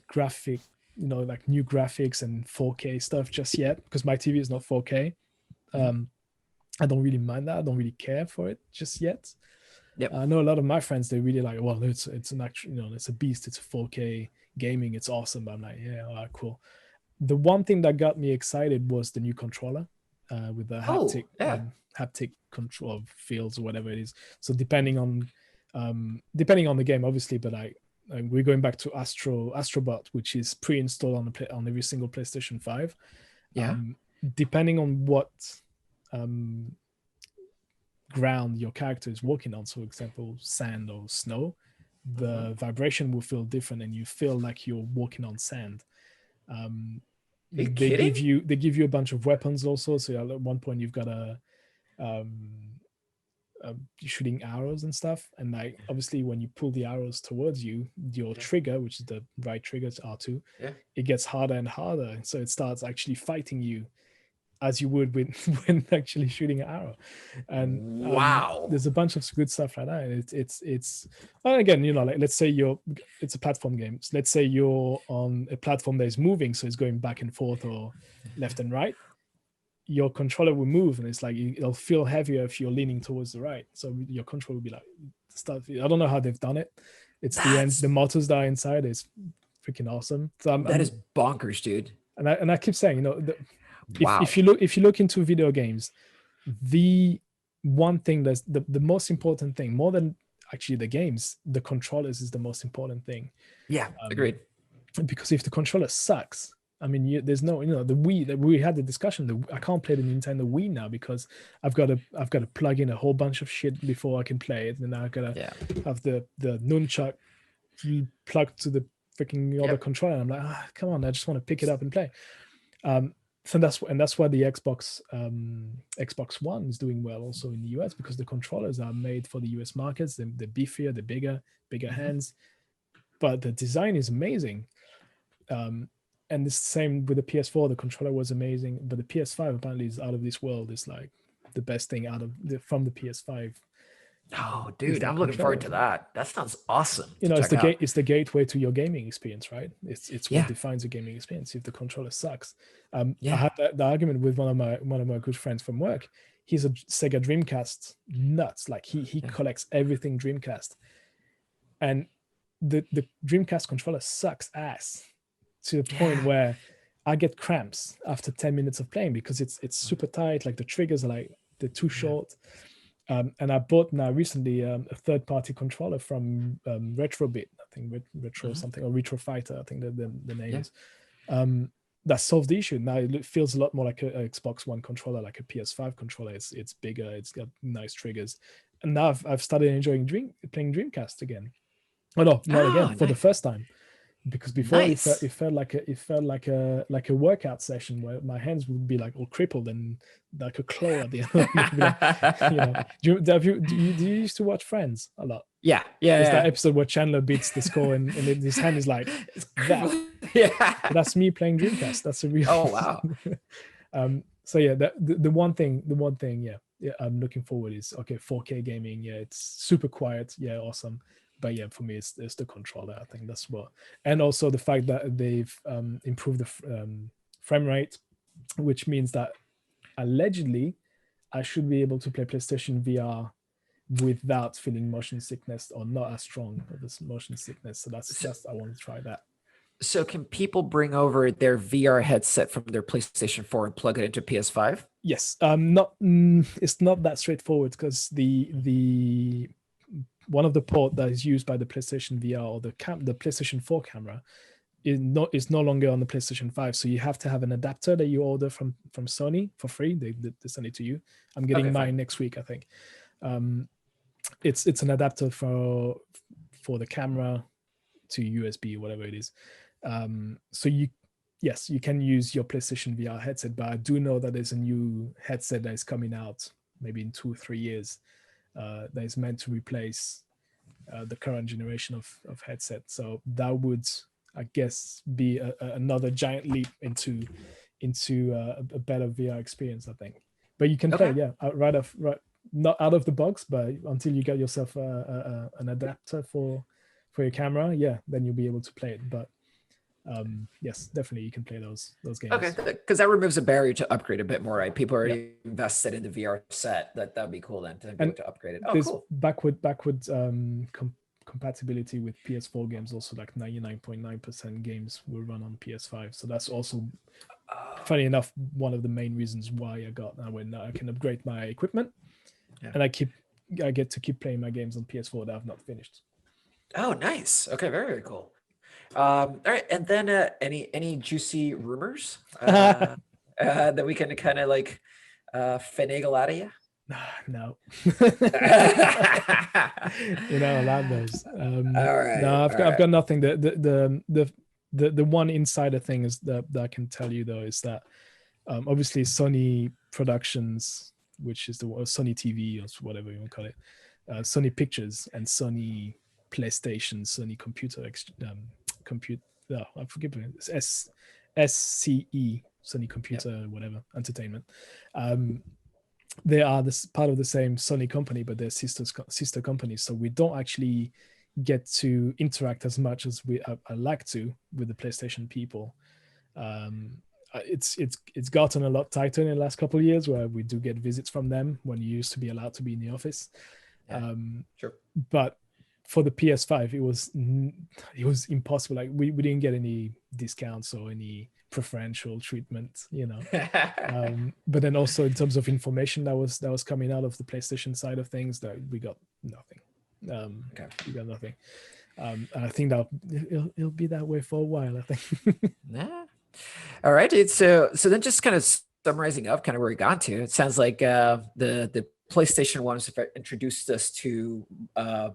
graphic, like new graphics and 4K stuff just yet, because my TV is not 4K. I don't really mind that. I don't really care for it just yet. I know a lot of my friends, they really like, well, it's an actual, it's a beast. It's a 4K gaming. It's awesome. But I'm like, yeah, all right, cool. the one thing that got me excited was the new controller with the haptic control fields or whatever it is. So depending on the game, obviously, but we're going back to Astrobot, which is pre-installed on every single PlayStation 5. Yeah. Depending on what ground your character is walking on, so for example, sand or snow, the vibration will feel different, and you feel like you're walking on sand. They give you a bunch of weapons also. So at one point you've got shooting arrows and stuff, and like obviously when you pull the arrows towards you, your trigger, which is the right trigger, it's R2, it gets harder and harder, so it starts actually fighting you as you would when actually shooting an arrow. And there's a bunch of good stuff like that. It's again, like let's say it's a platform game. So let's say you're on a platform that is moving, so it's going back and forth or left and right. Your controller will move, and it's like it'll feel heavier if you're leaning towards the right. So your controller will be like stuff. I don't know how they've done it. It's the motors that are inside is freaking awesome. So that is bonkers, dude. And I keep saying, if you look into video games, the one thing that's the most important thing, more than actually the games, the controllers is the most important thing. Yeah, agreed. Because if the controller sucks, I mean, there's no, the Wii that we had the discussion. I can't play the Nintendo Wii now because I've got to plug in a whole bunch of shit before I can play it, and I've got to have the nunchuck plugged to the freaking other controller. And I'm like, come on, I just want to pick it up and play. So that's why the Xbox One is doing well also in the US, because the controllers are made for the US markets. They're beefier, they're bigger hands, but the design is amazing. And it's the same with the PS4. The controller was amazing, but the PS5 apparently is out of this world. It's like the best thing from the PS5. Oh, dude, I'm looking forward to that. That sounds awesome. It's the gateway to your gaming experience, right? It's what defines a gaming experience. If the controller sucks, I had the argument with one of my good friends from work. He's a Sega Dreamcast nuts. Like he collects everything Dreamcast, and the Dreamcast controller sucks ass to the point where I get cramps after 10 minutes of playing because it's super tight. Like the triggers are they're too short. And I bought now recently a third-party controller from Retrobit, I think Retro something, or Retro Fighter, I think the name is. That solved the issue. Now it feels a lot more like a Xbox One controller, like a PS5 controller. It's bigger, it's got nice triggers, and now I've started enjoying playing Dreamcast again. Oh no, not again, for the first time. Because before it felt like a workout session where my hands would be like all crippled and like a claw at the end. Do you used to watch Friends a lot? Yeah. There's that episode where Chandler beats the score and his hand is like that. Yeah, that's me playing Dreamcast. That's a real. Oh wow. So yeah, the one thing I'm looking forward is 4K gaming. Yeah, it's super quiet. Yeah, awesome. But yeah, for me, it's the controller. I think that's what, and also the fact that they've improved the frame rate, which means that allegedly I should be able to play PlayStation VR without feeling motion sickness, or not as strong of this motion sickness. So that's I want to try that. So can people bring over their VR headset from their PlayStation 4 and plug it into PS5? Yes. It's not that straightforward, because the one of the port that is used by the PlayStation VR or the PlayStation 4 camera is no longer on the PlayStation 5. So you have to have an adapter that you order from Sony for free. They send it to you. I'm getting mine next week, I think. It's an adapter for the camera to USB, whatever it is. So you can use your PlayStation VR headset, but I do know that there's a new headset that is coming out maybe in 2 or 3 years that is meant to replace the current generation of headset. So that would, I guess, be another giant leap into a better VR experience, I think. But you can play, right, not out of the box, but until you get yourself an adapter for your camera, then you'll be able to play it. But yes, definitely you can play those games. Okay, because that removes a barrier to upgrade a bit more, right? People already invested in the VR set. That'd be cool then to be able to upgrade it. Oh, cool. Backward compatibility with PS4 games. Also, like 99.9% games will run on PS5. So that's also, funny enough, one of the main reasons why I got now when I can upgrade my equipment, and I get to keep playing my games on PS4 that I've not finished. Oh, nice. Okay, very, very cool. All right, and then any juicy rumors that we can kind of like finagle out of you? No. Around those. All right. No, I've got nothing. The one insider thing is that I can tell you though is that obviously Sony Productions, which is the Sony TV or whatever you want to call it, Sony Pictures and Sony PlayStation, Sony Computer I forget it. It's SCE, Sony Computer whatever Entertainment. They are part of the same Sony company, but they're sister companies. So we don't actually get to interact as much as I like to with the PlayStation people. It's gotten a lot tighter in the last couple of years, where we do get visits from them when you used to be allowed to be in the office. Sure. But for the PS5, it was impossible. Like we didn't get any discounts or any preferential treatment, but then also in terms of information that was coming out of the PlayStation side of things, that we got nothing. We got nothing. And I think that it'll be that way for a while, I think. All right, dude. So then just kind of summarizing up kind of where we got to, it sounds like the PlayStation 1 introduced us to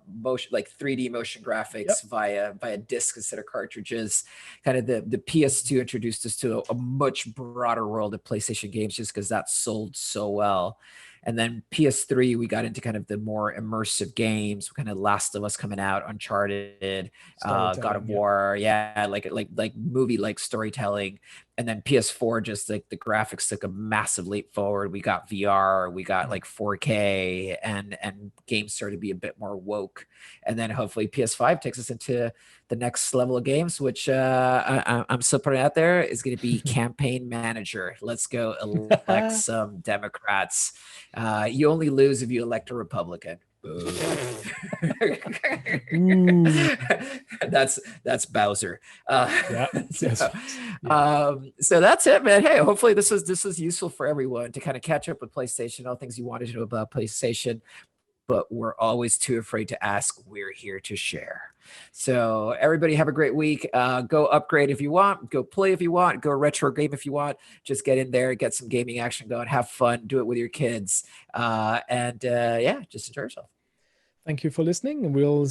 motion, like 3D motion graphics via discs instead of cartridges. Kind of the PS2 introduced us to a much broader world of PlayStation games, just because that sold so well. And then PS3, we got into kind of the more immersive games, kind of Last of Us coming out, Uncharted, God of War, like movie-like storytelling. And then PS4, just like the graphics took a massive leap forward. We got VR, we got like 4K, and games started to be a bit more woke. And then hopefully PS5 takes us into the next level of games, which I'm still putting out there, is going to be Campaign Manager. Let's go elect some Democrats. You only lose if you elect a Republican. That's Bowser. So that's it, man. Hey, hopefully this was useful for everyone to kind of catch up with PlayStation, all things you wanted to know about PlayStation, but we're always too afraid to ask. We're here to share. So everybody have a great week. Go upgrade if you want, go play if you want, go retro game if you want. Just get in there, get some gaming action going, have fun, do it with your kids, and just enjoy yourself. Thank you for listening. We'll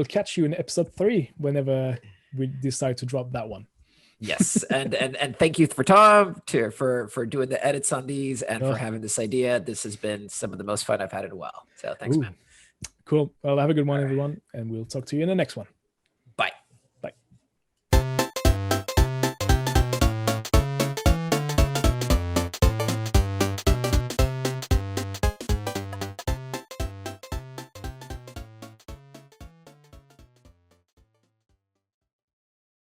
catch you in episode 3 whenever we decide to drop that one. Yes, and thank you for Tom for doing the edits on these and for having this idea. This has been some of the most fun I've had in a while. So thanks, man. Cool. Well, have a good one, everyone, and we'll talk to you in the next one.